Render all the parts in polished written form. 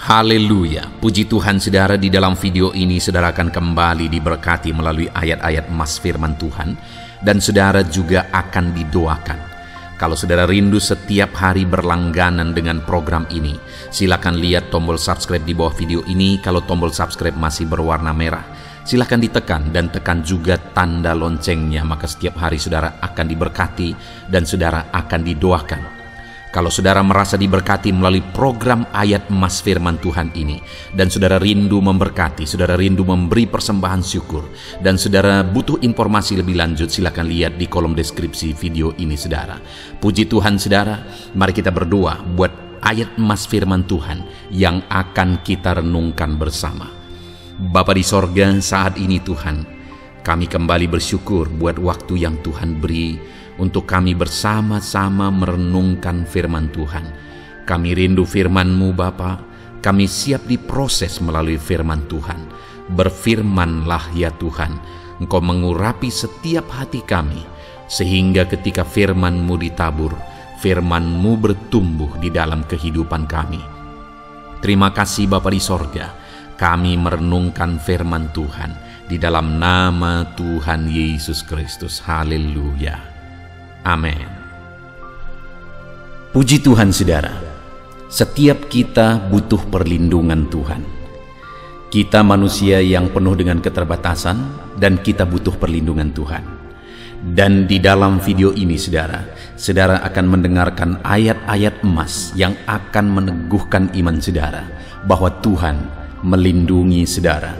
Haleluya, puji Tuhan saudara. Di dalam video ini saudara akan kembali diberkati melalui ayat-ayat emas firman Tuhan, dan saudara juga akan didoakan. Kalau saudara rindu setiap hari berlangganan dengan program ini, silakan lihat tombol subscribe di bawah video ini. Kalau tombol subscribe masih berwarna merah, silakan ditekan dan tekan juga tanda loncengnya, maka setiap hari saudara akan diberkati dan saudara akan didoakan. Kalau saudara merasa diberkati melalui program ayat emas firman Tuhan ini, dan saudara rindu memberkati, saudara rindu memberi persembahan syukur, dan saudara butuh informasi lebih lanjut, silakan lihat di kolom deskripsi video ini saudara. Puji Tuhan saudara, mari kita berdoa buat ayat emas firman Tuhan yang akan kita renungkan bersama. Bapa di sorga, saat ini Tuhan, kami kembali bersyukur buat waktu yang Tuhan beri untuk kami bersama-sama merenungkan firman Tuhan. Kami rindu firman-Mu Bapa, kami siap diproses melalui firman Tuhan. Berfirmanlah ya Tuhan, Engkau mengurapi setiap hati kami, sehingga ketika firman-Mu ditabur, firman-Mu bertumbuh di dalam kehidupan kami. Terima kasih Bapa di sorga, kami merenungkan firman Tuhan di dalam nama Tuhan Yesus Kristus. Haleluya. Amin. Puji Tuhan saudara, setiap kita butuh perlindungan Tuhan. Kita manusia yang penuh dengan keterbatasan dan kita butuh perlindungan Tuhan. Dan di dalam video ini saudara akan mendengarkan ayat-ayat emas yang akan meneguhkan iman saudara bahwa Tuhan melindungi saudara.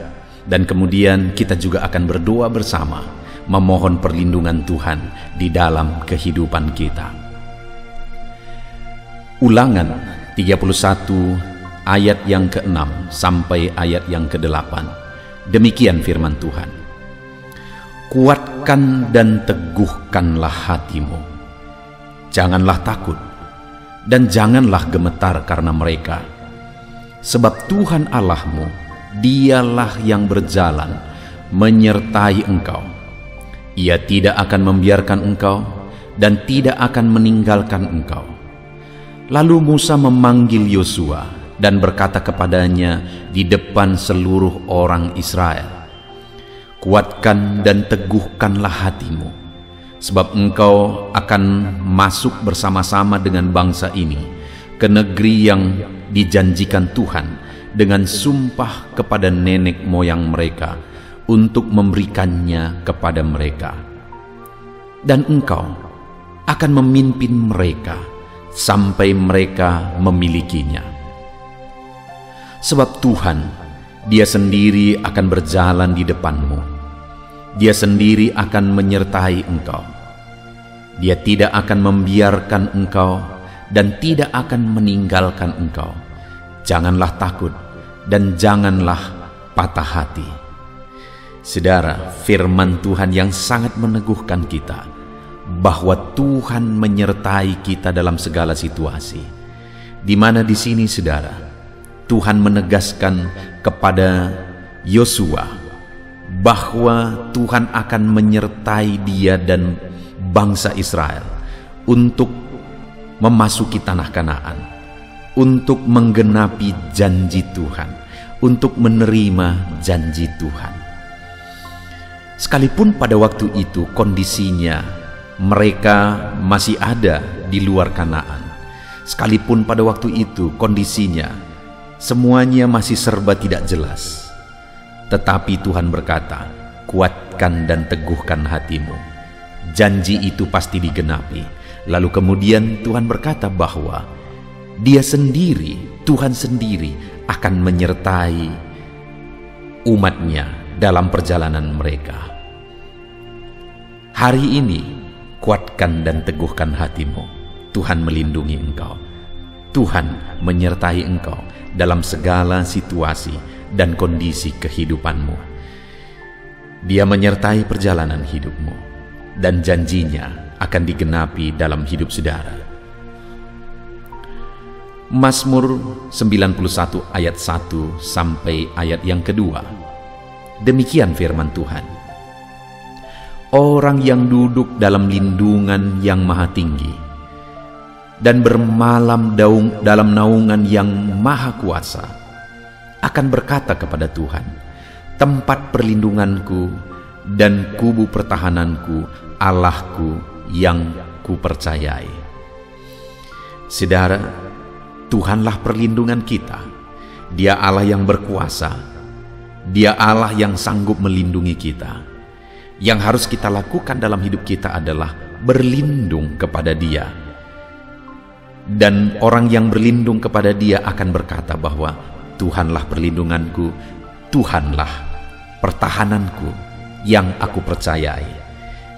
Dan kemudian kita juga akan berdoa bersama, memohon perlindungan Tuhan di dalam kehidupan kita. Ulangan 31 ayat yang ke-6 sampai ayat yang ke-8. Demikian firman Tuhan. Kuatkan dan teguhkanlah hatimu. Janganlah takut dan janganlah gemetar karena mereka. Sebab Tuhan Allahmu, Dialah yang berjalan menyertai engkau. Ia tidak akan membiarkan engkau dan tidak akan meninggalkan engkau. Lalu Musa memanggil Yosua dan berkata kepadanya di depan seluruh orang Israel, kuatkan dan teguhkanlah hatimu, sebab engkau akan masuk bersama-sama dengan bangsa ini ke negeri yang dijanjikan Tuhan dengan sumpah kepada nenek moyang mereka, untuk memberikannya kepada mereka. Dan engkau akan memimpin mereka sampai mereka memilikinya. Sebab Tuhan, Dia sendiri akan berjalan di depanmu. Dia sendiri akan menyertai engkau. Dia tidak akan membiarkan engkau dan tidak akan meninggalkan engkau. Janganlah takut dan janganlah patah hati. Saudara, firman Tuhan yang sangat meneguhkan kita bahwa Tuhan menyertai kita dalam segala situasi. Di mana di sini saudara, Tuhan menegaskan kepada Yosua bahwa Tuhan akan menyertai dia dan bangsa Israel untuk memasuki tanah Kanaan, untuk menggenapi janji Tuhan, untuk menerima janji Tuhan. Sekalipun pada waktu itu kondisinya mereka masih ada di luar Kanaan, sekalipun pada waktu itu kondisinya semuanya masih serba tidak jelas, tetapi Tuhan berkata, kuatkan dan teguhkan hatimu. Janji itu pasti digenapi. Lalu kemudian Tuhan berkata bahwa Dia sendiri, Tuhan sendiri akan menyertai umatnya dalam perjalanan mereka. Hari ini, kuatkan dan teguhkan hatimu. Tuhan melindungi engkau. Tuhan menyertai engkau dalam segala situasi dan kondisi kehidupanmu. Dia menyertai perjalanan hidupmu, dan janjinya akan digenapi dalam hidup saudara. Mazmur 91 ayat 1 sampai ayat yang kedua. Demikian firman Tuhan. Orang yang duduk dalam lindungan yang maha tinggi dan bermalam dalam naungan yang maha kuasa, akan berkata kepada Tuhan, tempat perlindunganku dan kubu pertahananku, Allahku yang kupercayai. Saudara, Tuhanlah perlindungan kita. Dia Allah yang berkuasa. Dia Allah yang sanggup melindungi kita. Yang harus kita lakukan dalam hidup kita adalah berlindung kepada Dia. Dan orang yang berlindung kepada Dia akan berkata bahwa Tuhanlah perlindunganku, Tuhanlah pertahananku yang aku percayai.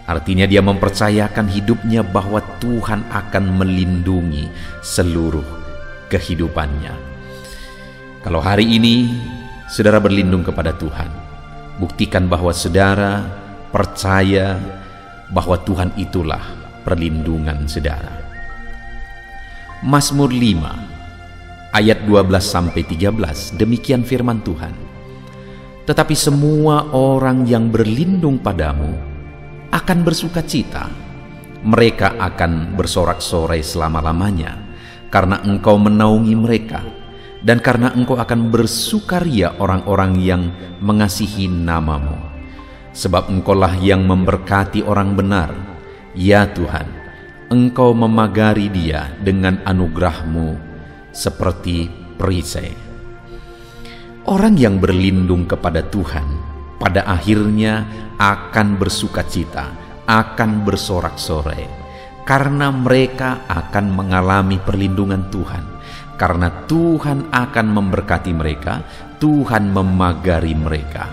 Artinya dia mempercayakan hidupnya bahwa Tuhan akan melindungi seluruh kehidupannya. Kalau hari ini saudara berlindung kepada Tuhan, buktikan bahwa saudara percaya bahwa Tuhan itulah perlindungan saudara. Mazmur 5 ayat 12-13, demikian firman Tuhan. Tetapi semua orang yang berlindung padamu akan bersuka cita. Mereka akan bersorak-sorai selama-lamanya, karena Engkau menaungi mereka, dan karena Engkau akan bersukaria orang-orang yang mengasihi nama-Mu. Sebab Engkaulah yang memberkati orang benar. Ya Tuhan, Engkau memagari dia dengan anugerah-Mu seperti perisai. Orang yang berlindung kepada Tuhan pada akhirnya akan bersuka cita, akan bersorak-sorai, karena mereka akan mengalami perlindungan Tuhan. Karena Tuhan akan memberkati mereka, Tuhan memagari mereka.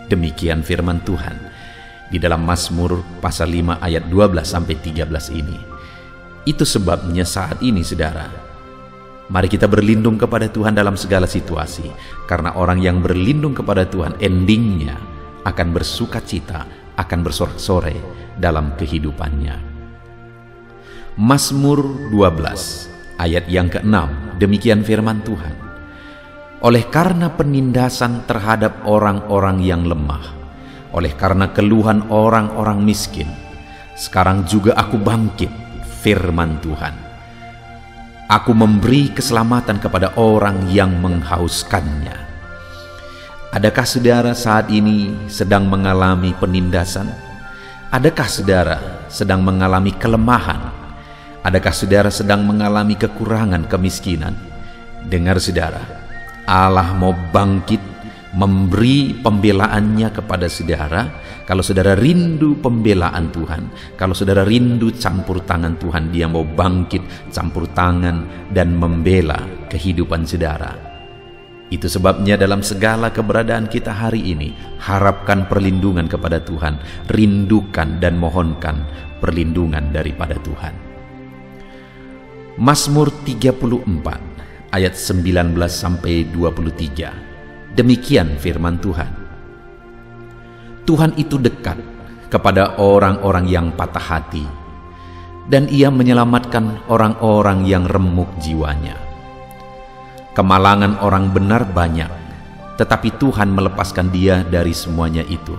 Demikian firman Tuhan di dalam Mazmur pasal 5 ayat 12-13 ini. Itu sebabnya saat ini saudara, mari kita berlindung kepada Tuhan dalam segala situasi, karena orang yang berlindung kepada Tuhan endingnya akan bersuka cita, akan bersorak-sorai dalam kehidupannya. Mazmur 12 ayat yang ke-6, demikian firman Tuhan. Oleh karena penindasan terhadap orang-orang yang lemah, oleh karena keluhan orang-orang miskin, sekarang juga aku bangkit, firman Tuhan. Aku memberi keselamatan kepada orang yang menghauskannya. Adakah saudara saat ini sedang mengalami penindasan? Adakah saudara sedang mengalami kelemahan? Adakah saudara sedang mengalami kekurangan, kemiskinan? Dengar saudara, Allah mau bangkit memberi pembelaannya kepada saudara. Kalau saudara rindu pembelaan Tuhan, kalau saudara rindu campur tangan Tuhan, Dia mau bangkit campur tangan dan membela kehidupan saudara. Itu sebabnya dalam segala keberadaan kita hari ini, harapkan perlindungan kepada Tuhan, rindukan dan mohonkan perlindungan daripada Tuhan. Mazmur 34 ayat 19-23, demikian firman Tuhan. Tuhan itu dekat kepada orang-orang yang patah hati, dan Ia menyelamatkan orang-orang yang remuk jiwanya. Kemalangan orang benar banyak, tetapi Tuhan melepaskan dia dari semuanya itu.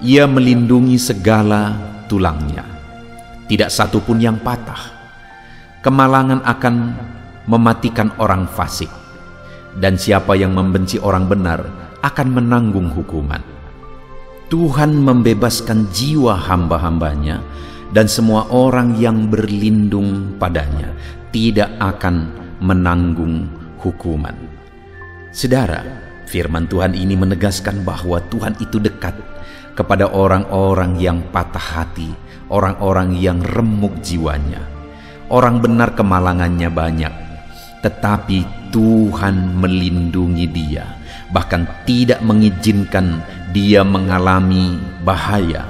Ia melindungi segala tulangnya, tidak satu pun yang patah. Kemalangan akan mematikan orang fasik, dan siapa yang membenci orang benar akan menanggung hukuman. Tuhan membebaskan jiwa hamba-hambanya, dan semua orang yang berlindung padanya tidak akan menanggung hukuman. Saudara, firman Tuhan ini menegaskan bahwa Tuhan itu dekat kepada orang-orang yang patah hati, orang-orang yang remuk jiwanya. Orang benar kemalangannya banyak, tetapi Tuhan melindungi dia, bahkan tidak mengizinkan dia mengalami bahaya.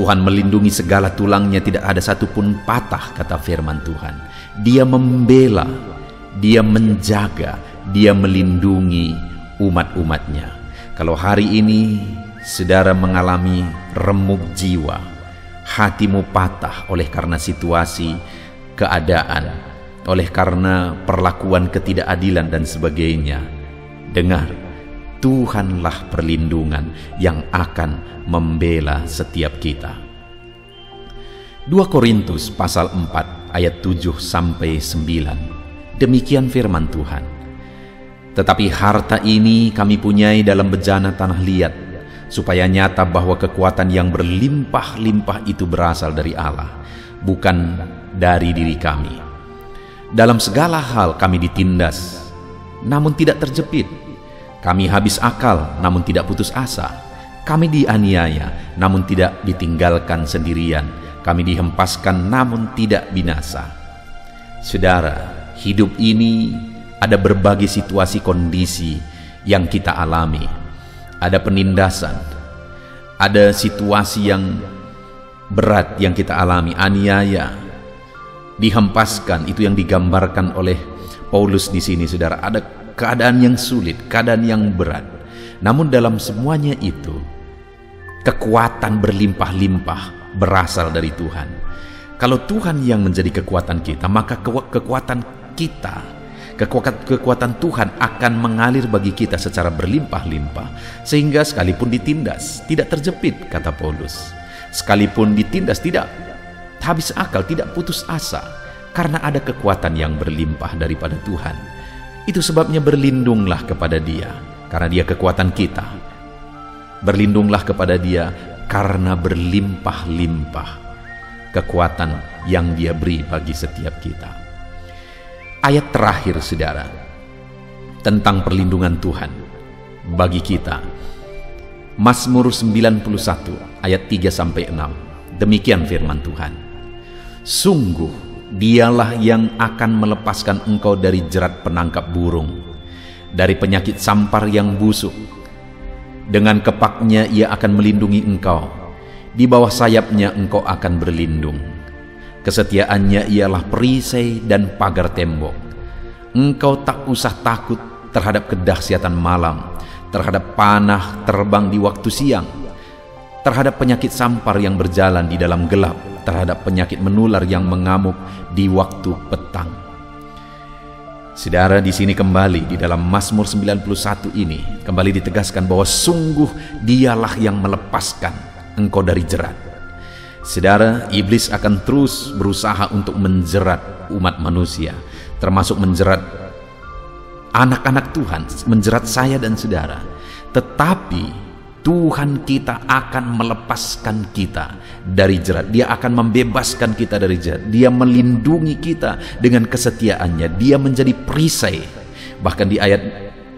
Tuhan melindungi segala tulangnya, tidak ada satupun patah, kata firman Tuhan. Dia membela, Dia menjaga, Dia melindungi umat-umatnya. Kalau hari ini saudara mengalami remuk jiwa, hatimu patah oleh karena situasi, keadaan, oleh karena perlakuan ketidakadilan dan sebagainya, dengar, Tuhanlah perlindungan yang akan membela setiap kita. 2 Korintus pasal 4 ayat 7-9, demikian firman Tuhan. Tetapi harta ini kami punyai dalam bejana tanah liat, supaya nyata bahwa kekuatan yang berlimpah-limpah itu berasal dari Allah, bukan dari diri kami. Dalam segala hal kami ditindas, namun tidak terjepit. Kami habis akal, namun tidak putus asa. Kami dianiaya, namun tidak ditinggalkan sendirian. Kami dihempaskan, namun tidak binasa. Saudara, hidup ini ada berbagai situasi kondisi yang kita alami. Ada penindasan, ada situasi yang berat yang kita alami, aniaya, dihempaskan. Itu yang digambarkan oleh Paulus di sini, saudara. Ada keadaan yang sulit, keadaan yang berat. Namun dalam semuanya itu, kekuatan berlimpah-limpah berasal dari Tuhan. Kalau Tuhan yang menjadi kekuatan kita, maka kekuatan kita, kekuatan Tuhan akan mengalir bagi kita secara berlimpah-limpah, sehingga sekalipun ditindas tidak terjepit, kata Paulus. Sekalipun ditindas tidak habis akal, tidak putus asa, karena ada kekuatan yang berlimpah daripada Tuhan. Itu sebabnya berlindunglah kepada Dia, karena Dia kekuatan kita. Berlindunglah kepada Dia karena berlimpah-limpah kekuatan yang Dia beri bagi setiap kita. Ayat terakhir, saudara, tentang perlindungan Tuhan bagi kita, Mazmur 91 ayat 3-6. Demikian firman Tuhan. Sungguh Dialah yang akan melepaskan engkau dari jerat penangkap burung, dari penyakit sampar yang busuk. Dengan kepaknya Ia akan melindungi engkau, di bawah sayapnya engkau akan berlindung. Kesetiaannya ialah perisai dan pagar tembok. Engkau tak usah takut terhadap kedahsyatan malam, terhadap panah terbang di waktu siang, terhadap penyakit sampar yang berjalan di dalam gelap, terhadap penyakit menular yang mengamuk di waktu petang. Saudara, di sini kembali di dalam Mazmur 91 ini kembali ditegaskan bahwa sungguh Dialah yang melepaskan engkau dari jerat. Saudara, iblis akan terus berusaha untuk menjerat umat manusia, termasuk menjerat anak-anak Tuhan, menjerat saya dan saudara. Tetapi Tuhan kita akan melepaskan kita dari jerat. Dia akan membebaskan kita dari jerat. Dia melindungi kita dengan kesetiaannya. Dia menjadi perisai. Bahkan di ayat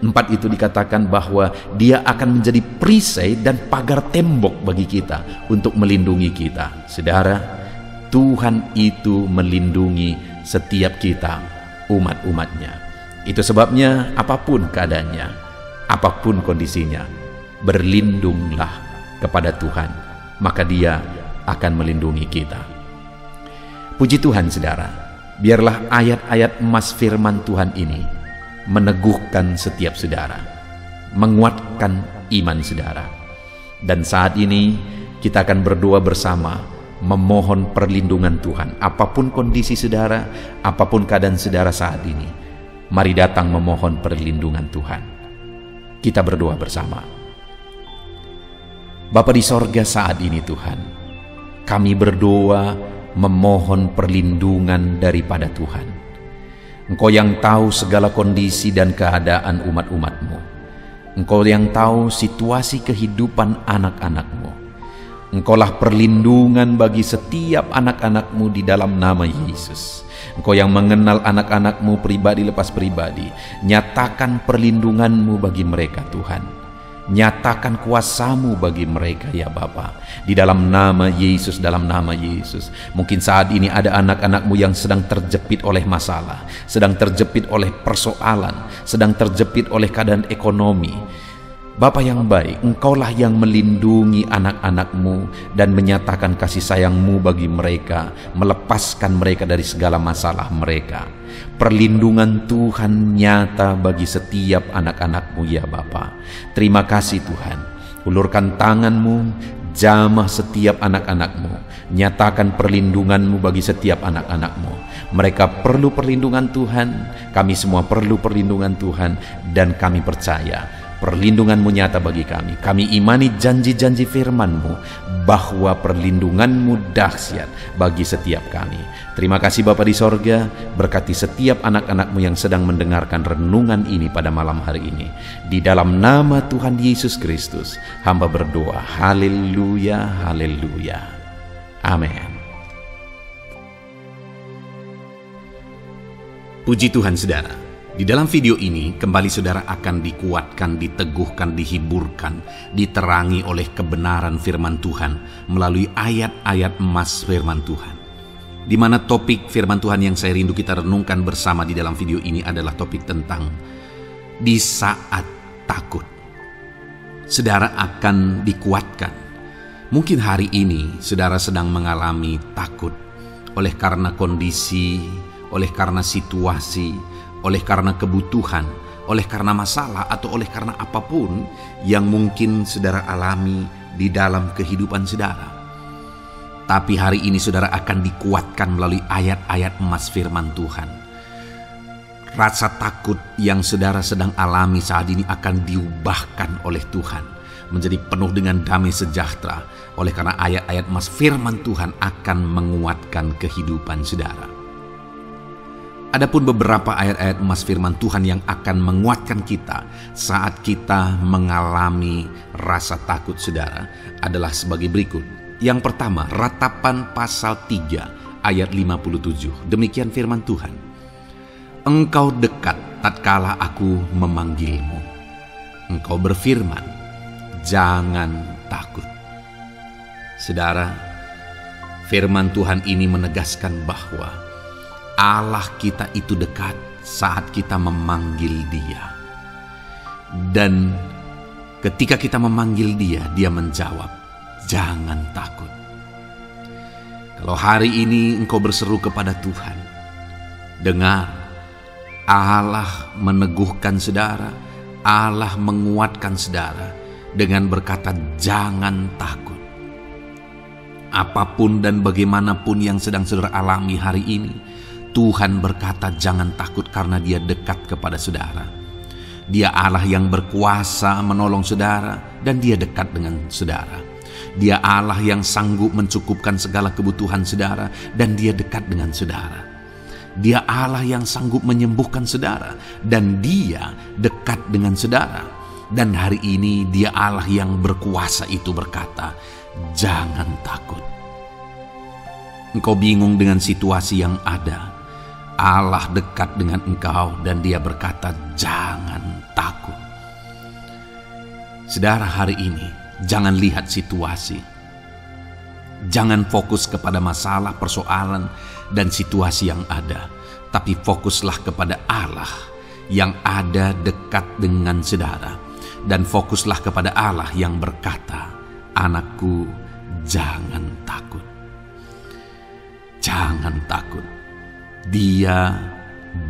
4 itu dikatakan bahwa Dia akan menjadi perisai dan pagar tembok bagi kita untuk melindungi kita. Saudara, Tuhan itu melindungi setiap kita, umat-umatnya. Itu sebabnya apapun keadaannya, apapun kondisinya, berlindunglah kepada Tuhan, maka Dia akan melindungi kita. Puji Tuhan, saudara. Biarlah ayat-ayat emas firman Tuhan ini meneguhkan setiap saudara, menguatkan iman saudara. Dan saat ini kita akan berdoa bersama, memohon perlindungan Tuhan. Apapun kondisi saudara, apapun keadaan saudara saat ini, mari datang memohon perlindungan Tuhan. Kita berdoa bersama. Bapa di sorga, saat ini Tuhan, kami berdoa memohon perlindungan daripada Tuhan. Engkau yang tahu segala kondisi dan keadaan umat-umat-Mu. Engkau yang tahu situasi kehidupan anak-anak-Mu. Engkaulah perlindungan bagi setiap anak-anak-Mu di dalam nama Yesus. Engkau yang mengenal anak-anak-Mu pribadi lepas pribadi. Nyatakan perlindungan-Mu bagi mereka, Tuhan. Nyatakan kuasa-Mu bagi mereka, ya Bapa. Di dalam nama Yesus, dalam nama Yesus. Mungkin saat ini ada anak-anak-Mu yang sedang terjepit oleh masalah, sedang terjepit oleh persoalan, sedang terjepit oleh keadaan ekonomi. Bapa yang baik, Engkaulah yang melindungi anak-anak-Mu dan menyatakan kasih sayang-Mu bagi mereka, melepaskan mereka dari segala masalah mereka. Perlindungan Tuhan nyata bagi setiap anak-anak-Mu, ya Bapa. Terima kasih Tuhan. Ulurkan tangan-Mu, jamah setiap anak-anak-Mu. Nyatakan perlindungan-Mu bagi setiap anak-anak-Mu. Mereka perlu perlindungan Tuhan, kami semua perlu perlindungan Tuhan, dan kami percaya Perlindungan-Mu nyata bagi kami. Kami imani janji-janji firman-Mu bahwa perlindungan-Mu dahsyat bagi setiap kami. Terima kasih Bapa di sorga, berkati setiap anak-anak-Mu yang sedang mendengarkan renungan ini pada malam hari ini. Di dalam nama Tuhan Yesus Kristus, hamba berdoa. Haleluya, haleluya. Amin. Puji Tuhan saudara. Di dalam video ini, kembali saudara akan dikuatkan, diteguhkan, dihiburkan, diterangi oleh kebenaran firman Tuhan melalui ayat-ayat emas firman Tuhan. Di mana topik firman Tuhan yang saya rindu kita renungkan bersama di dalam video ini adalah topik tentang di saat takut. Saudara akan dikuatkan. Mungkin hari ini saudara sedang mengalami takut oleh karena kondisi, oleh karena situasi, oleh karena kebutuhan, oleh karena masalah, atau oleh karena apapun yang mungkin saudara alami di dalam kehidupan saudara. Tapi hari ini saudara akan dikuatkan melalui ayat-ayat emas firman Tuhan. Rasa takut yang saudara sedang alami saat ini akan diubahkan oleh Tuhan menjadi penuh dengan damai sejahtera, oleh karena ayat-ayat emas firman Tuhan akan menguatkan kehidupan saudara. Adapun beberapa ayat-ayat emas firman Tuhan yang akan menguatkan kita saat kita mengalami rasa takut saudara adalah sebagai berikut. Yang pertama, Ratapan pasal 3 ayat 57. Demikian firman Tuhan. Engkau dekat tatkala aku memanggilmu. Engkau berfirman, jangan takut. Saudara, firman Tuhan ini menegaskan bahwa Allah kita itu dekat saat kita memanggil Dia. Dan ketika kita memanggil Dia, Dia menjawab, jangan takut. Kalau hari ini engkau berseru kepada Tuhan, dengar, Allah meneguhkan saudara, Allah menguatkan saudara dengan berkata, jangan takut. Apapun dan bagaimanapun yang sedang saudara alami hari ini, Tuhan berkata jangan takut karena Dia dekat kepada saudara. Dia Allah yang berkuasa menolong saudara dan Dia dekat dengan saudara. Dia Allah yang sanggup mencukupkan segala kebutuhan saudara dan Dia dekat dengan saudara. Dia Allah yang sanggup menyembuhkan saudara dan Dia dekat dengan saudara. Dan hari ini Dia Allah yang berkuasa itu berkata, jangan takut. Engkau bingung dengan situasi yang ada. Allah dekat dengan engkau dan Dia berkata jangan takut. Saudara, hari ini jangan lihat situasi. Jangan fokus kepada masalah, persoalan, dan situasi yang ada. Tapi fokuslah kepada Allah yang ada dekat dengan saudara. Dan fokuslah kepada Allah yang berkata, anakku jangan takut. Jangan takut. Dia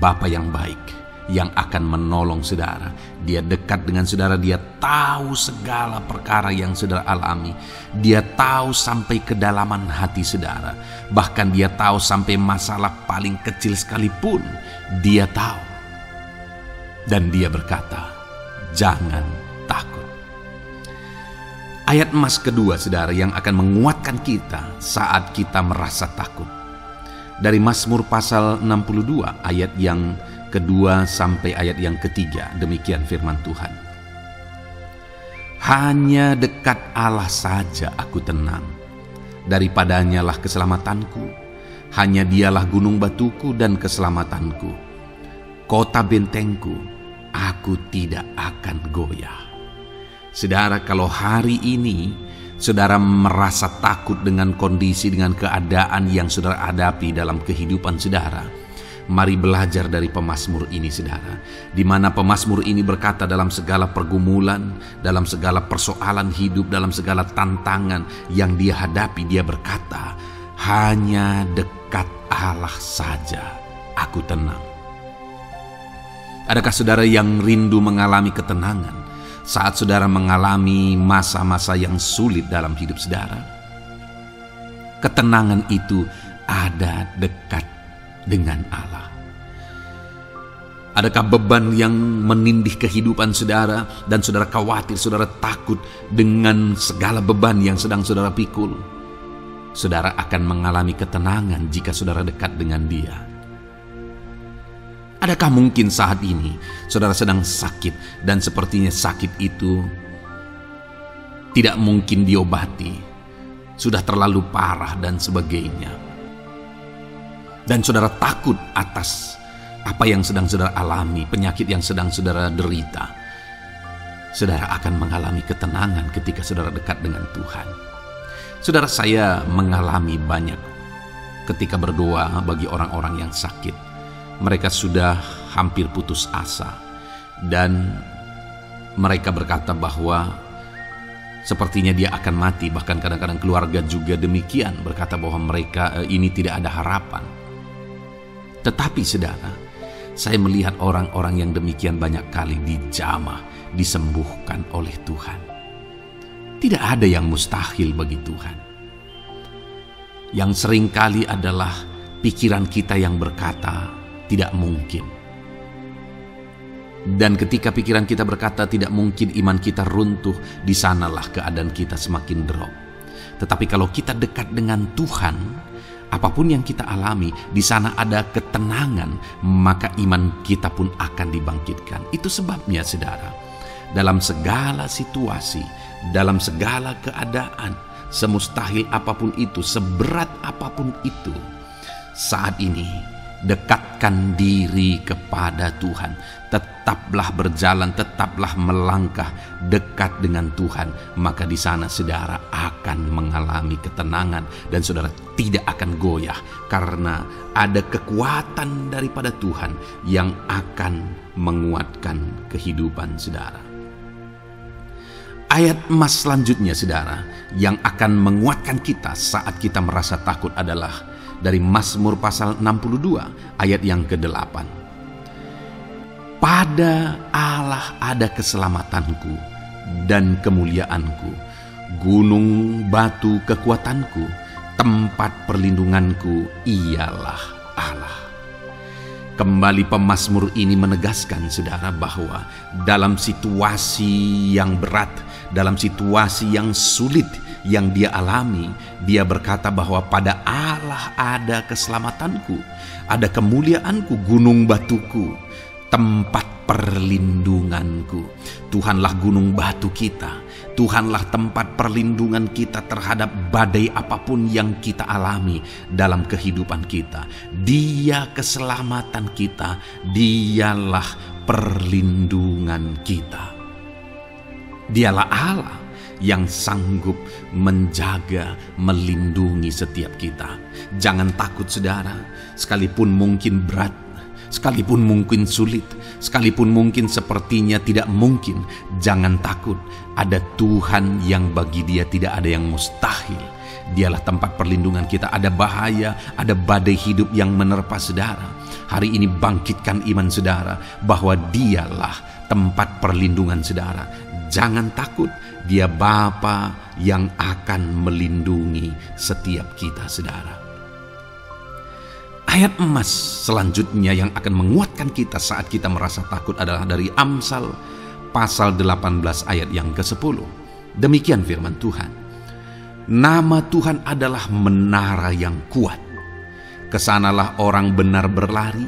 Bapa yang baik yang akan menolong saudara. Dia dekat dengan saudara. Dia tahu segala perkara yang saudara alami. Dia tahu sampai kedalaman hati saudara. Bahkan Dia tahu sampai masalah paling kecil sekalipun Dia tahu. Dan Dia berkata, jangan takut. Ayat emas kedua saudara yang akan menguatkan kita saat kita merasa takut. Dari Mazmur pasal 62 ayat yang kedua sampai ayat yang ketiga. Demikian firman Tuhan. Hanya dekat Allah saja aku tenang. Daripadanya lah keselamatanku. Hanya Dialah gunung batuku dan keselamatanku. Kota bentengku, aku tidak akan goyah. Saudara, kalau hari ini saudara merasa takut dengan kondisi, dengan keadaan yang saudara hadapi dalam kehidupan saudara, mari belajar dari pemazmur ini saudara. Di mana pemazmur ini berkata dalam segala pergumulan, dalam segala persoalan hidup, dalam segala tantangan yang dia hadapi, dia berkata, hanya dekat Allah saja aku tenang. Adakah saudara yang rindu mengalami ketenangan saat saudara mengalami masa-masa yang sulit dalam hidup saudara? Ketenangan itu ada dekat dengan Allah. Adakah beban yang menindih kehidupan saudara dan saudara khawatir, saudara takut dengan segala beban yang sedang saudara pikul? Saudara akan mengalami ketenangan jika saudara dekat dengan Dia. Adakah mungkin saat ini saudara sedang sakit dan sepertinya sakit itu tidak mungkin diobati, sudah terlalu parah dan sebagainya, dan saudara takut atas apa yang sedang saudara alami, penyakit yang sedang saudara derita? Saudara akan mengalami ketenangan ketika saudara dekat dengan Tuhan. Saudara, saya mengalami banyak ketika berdoa bagi orang-orang yang sakit. Mereka sudah hampir putus asa, dan mereka berkata bahwa sepertinya dia akan mati. Bahkan kadang-kadang keluarga juga demikian, berkata bahwa mereka ini tidak ada harapan. Tetapi saudara, saya melihat orang-orang yang demikian banyak kali dijamah, disembuhkan oleh Tuhan. Tidak ada yang mustahil bagi Tuhan. Yang seringkali adalah pikiran kita yang berkata tidak mungkin. Dan ketika pikiran kita berkata tidak mungkin, iman kita runtuh, di sanalah keadaan kita semakin drop. Tetapi kalau kita dekat dengan Tuhan, apapun yang kita alami, di sana ada ketenangan, maka iman kita pun akan dibangkitkan. Itu sebabnya saudara, dalam segala situasi, dalam segala keadaan, semustahil apapun itu, seberat apapun itu, saat ini dekatkan diri kepada Tuhan. Tetaplah berjalan, tetaplah melangkah dekat dengan Tuhan. Maka di sana saudara akan mengalami ketenangan dan saudara tidak akan goyah, karena ada kekuatan daripada Tuhan yang akan menguatkan kehidupan saudara. Ayat emas selanjutnya saudara yang akan menguatkan kita saat kita merasa takut adalah dari Mazmur pasal 62 ayat yang ke-8. Pada Allah ada keselamatanku dan kemuliaanku, gunung batu kekuatanku, tempat perlindunganku ialah Allah. Kembali pemazmur ini menegaskan saudara bahwa dalam situasi yang berat, dalam situasi yang sulit yang dia alami, dia berkata bahwa pada Allah ada keselamatanku, ada kemuliaanku, gunung batuku, tempat perlindunganku. Tuhanlah gunung batu kita, Tuhanlah tempat perlindungan kita terhadap badai apapun yang kita alami dalam kehidupan kita. Dia keselamatan kita, dialah perlindungan kita. Dialah Allah yang sanggup menjaga, melindungi setiap kita. Jangan takut saudara, sekalipun mungkin berat, sekalipun mungkin sulit, sekalipun mungkin sepertinya tidak mungkin, jangan takut. Ada Tuhan yang bagi Dia tidak ada yang mustahil. Dialah tempat perlindungan kita. Ada bahaya, ada badai hidup yang menerpa saudara. Hari ini bangkitkan iman saudara bahwa Dialah tempat perlindungan saudara. Jangan takut, Dia Bapa yang akan melindungi setiap kita saudara. Ayat emas selanjutnya yang akan menguatkan kita saat kita merasa takut adalah dari Amsal pasal 18 ayat yang ke-10. Demikian firman Tuhan. Nama Tuhan adalah menara yang kuat. Kesanalah orang benar berlari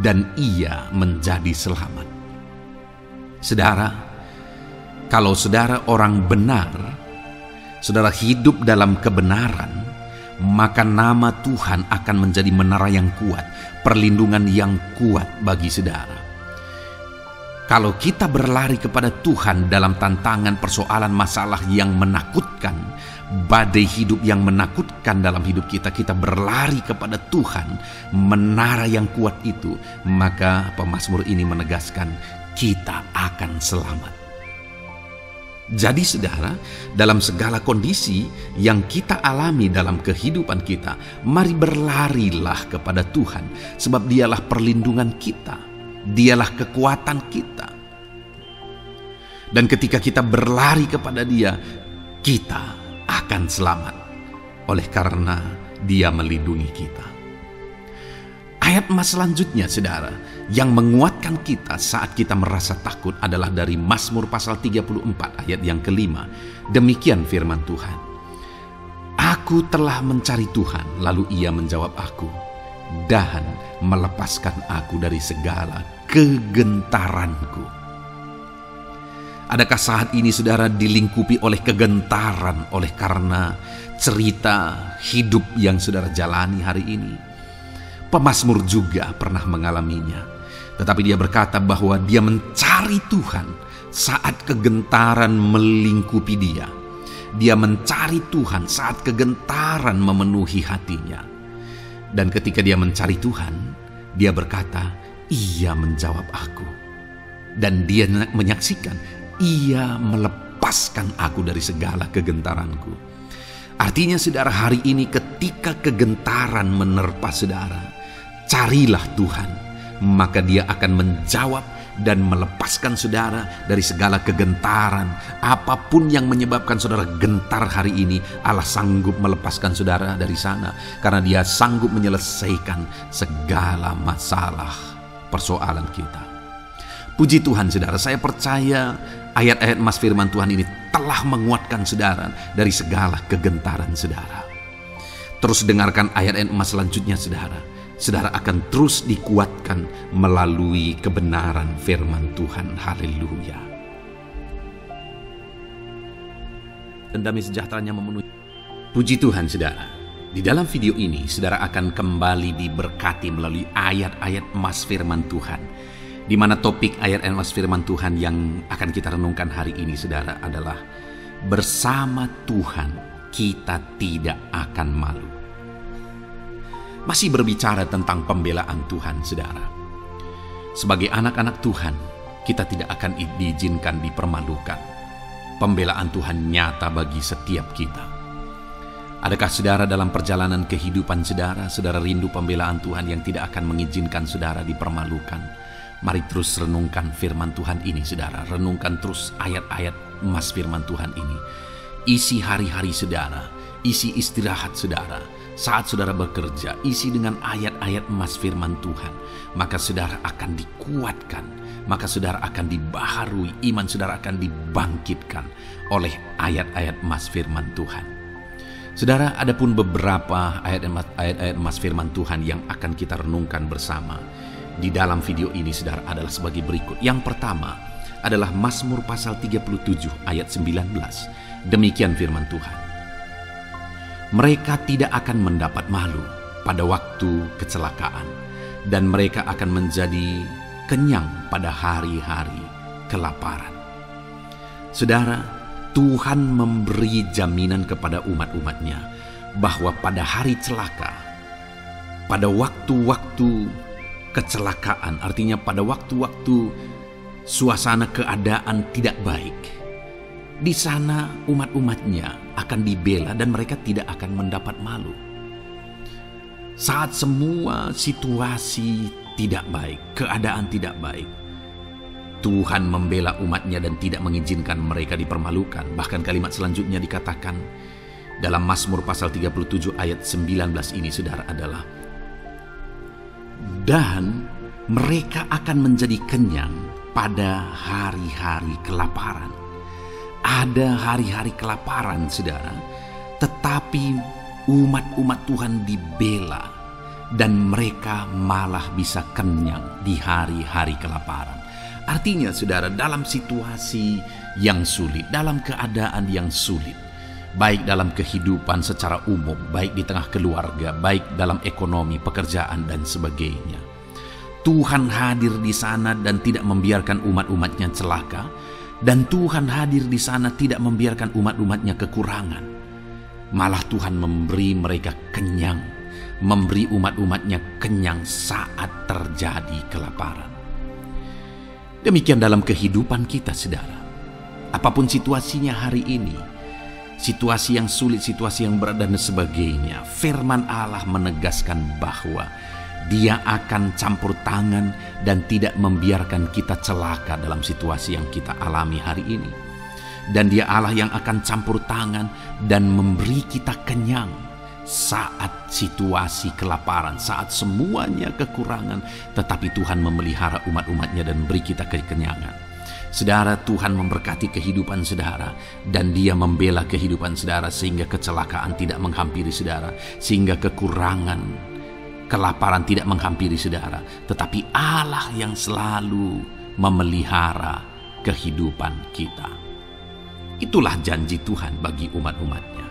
dan ia menjadi selamat. Saudara, kalau saudara orang benar, saudara hidup dalam kebenaran, maka nama Tuhan akan menjadi menara yang kuat, perlindungan yang kuat bagi saudara. Kalau kita berlari kepada Tuhan dalam tantangan, persoalan, masalah yang menakutkan, badai hidup yang menakutkan dalam hidup kita, kita berlari kepada Tuhan, menara yang kuat itu, maka pemazmur ini menegaskan kita akan selamat. Jadi saudara, dalam segala kondisi yang kita alami dalam kehidupan kita, mari berlarilah kepada Tuhan, sebab Dialah perlindungan kita, Dialah kekuatan kita. Dan ketika kita berlari kepada Dia, kita akan selamat, oleh karena Dia melindungi kita. Ayat emas selanjutnya saudara, Yang menguatkan kita saat kita merasa takut adalah dari Mazmur pasal 34 ayat yang kelima. Demikian firman Tuhan. Aku telah mencari Tuhan, lalu Ia menjawab aku dan melepaskan aku dari segala kegentaranku. Adakah saat ini saudara dilingkupi oleh kegentaran oleh karena cerita hidup yang saudara jalani hari ini? Pemazmur juga pernah mengalaminya. Tetapi dia berkata bahwa dia mencari Tuhan saat kegentaran melingkupi dia. Dia mencari Tuhan saat kegentaran memenuhi hatinya. Dan ketika dia mencari Tuhan, dia berkata, Ia menjawab aku. Dan dia menyaksikan, Ia melepaskan aku dari segala kegentaranku. Artinya saudara, hari ini ketika kegentaran menerpa saudara, carilah Tuhan, maka Dia akan menjawab dan melepaskan saudara dari segala kegentaran. Apapun yang menyebabkan saudara gentar hari ini, Allah sanggup melepaskan saudara dari sana, karena Dia sanggup menyelesaikan segala masalah persoalan kita. Puji Tuhan saudara, saya percaya ayat-ayat Mas firman Tuhan ini telah menguatkan saudara dari segala kegentaran saudara. Terus dengarkan ayat-ayat Mas selanjutnya saudara. Saudara akan terus dikuatkan melalui kebenaran firman Tuhan. Haleluya. Dan damai sejahteranya memenuhi. Puji Tuhan saudara. Di dalam video ini saudara akan kembali diberkati melalui ayat-ayat Mas firman Tuhan. Di mana topik ayat-ayat Mas firman Tuhan yang akan kita renungkan hari ini saudara adalah bersama Tuhan kita tidak akan malu. Masih berbicara tentang pembelaan Tuhan saudara. Sebagai anak-anak Tuhan, kita tidak akan diizinkan dipermalukan. Pembelaan Tuhan nyata bagi setiap kita. Adakah saudara dalam perjalanan kehidupan saudara rindu pembelaan Tuhan yang tidak akan mengizinkan saudara dipermalukan? Mari terus renungkan firman Tuhan ini saudara. Renungkan terus ayat-ayat Mas firman Tuhan ini. Isi hari-hari saudara, isi istirahat saudara. Saat saudara bekerja, isi dengan ayat-ayat Mas firman Tuhan. Maka saudara akan dikuatkan. Maka saudara akan dibaharui. Iman saudara akan dibangkitkan oleh ayat-ayat Mas firman Tuhan. Saudara, ada pun beberapa ayat-ayat Mas firman Tuhan yang akan kita renungkan bersama di dalam video ini saudara adalah sebagai berikut. Yang pertama adalah Mazmur pasal 37 ayat 19. Demikian firman Tuhan. Mereka tidak akan mendapat malu pada waktu kecelakaan, dan mereka akan menjadi kenyang pada hari-hari kelaparan. Saudara, Tuhan memberi jaminan kepada umat-umatnya bahwa pada hari celaka, pada waktu-waktu kecelakaan, artinya pada waktu-waktu suasana keadaan tidak baik, di sana umat-umatnya akan dibela dan mereka tidak akan mendapat malu. Saat semua situasi tidak baik, keadaan tidak baik, Tuhan membela umatnya dan tidak mengizinkan mereka dipermalukan. Bahkan kalimat selanjutnya dikatakan dalam Mazmur pasal 37 ayat 19 ini saudara adalah, dan mereka akan menjadi kenyang pada hari-hari kelaparan. Ada hari-hari kelaparan saudara, tetapi umat-umat Tuhan dibela dan mereka malah bisa kenyang di hari-hari kelaparan. Artinya saudara, dalam situasi yang sulit, dalam keadaan yang sulit, baik dalam kehidupan secara umum, baik di tengah keluarga, baik dalam ekonomi, pekerjaan dan sebagainya, Tuhan hadir di sana dan tidak membiarkan umat-umatnya celaka. Dan Tuhan hadir di sana tidak membiarkan umat-umatnya kekurangan. Malah Tuhan memberi mereka kenyang, memberi umat-umatnya kenyang saat terjadi kelaparan. Demikian dalam kehidupan kita saudara. Apapun situasinya hari ini, situasi yang sulit, situasi yang berat dan sebagainya, firman Allah menegaskan bahwa Dia akan campur tangan dan tidak membiarkan kita celaka dalam situasi yang kita alami hari ini. Dan Dia Allah yang akan campur tangan dan memberi kita kenyang saat situasi kelaparan, saat semuanya kekurangan, tetapi Tuhan memelihara umat-umatnya dan beri kita kekenyangan. Saudara, Tuhan memberkati kehidupan saudara, dan Dia membela kehidupan saudara sehingga kecelakaan tidak menghampiri saudara, sehingga kekurangan, kelaparan tidak menghampiri saudara. Tetapi Allah yang selalu memelihara kehidupan kita. Itulah janji Tuhan bagi umat-umatnya.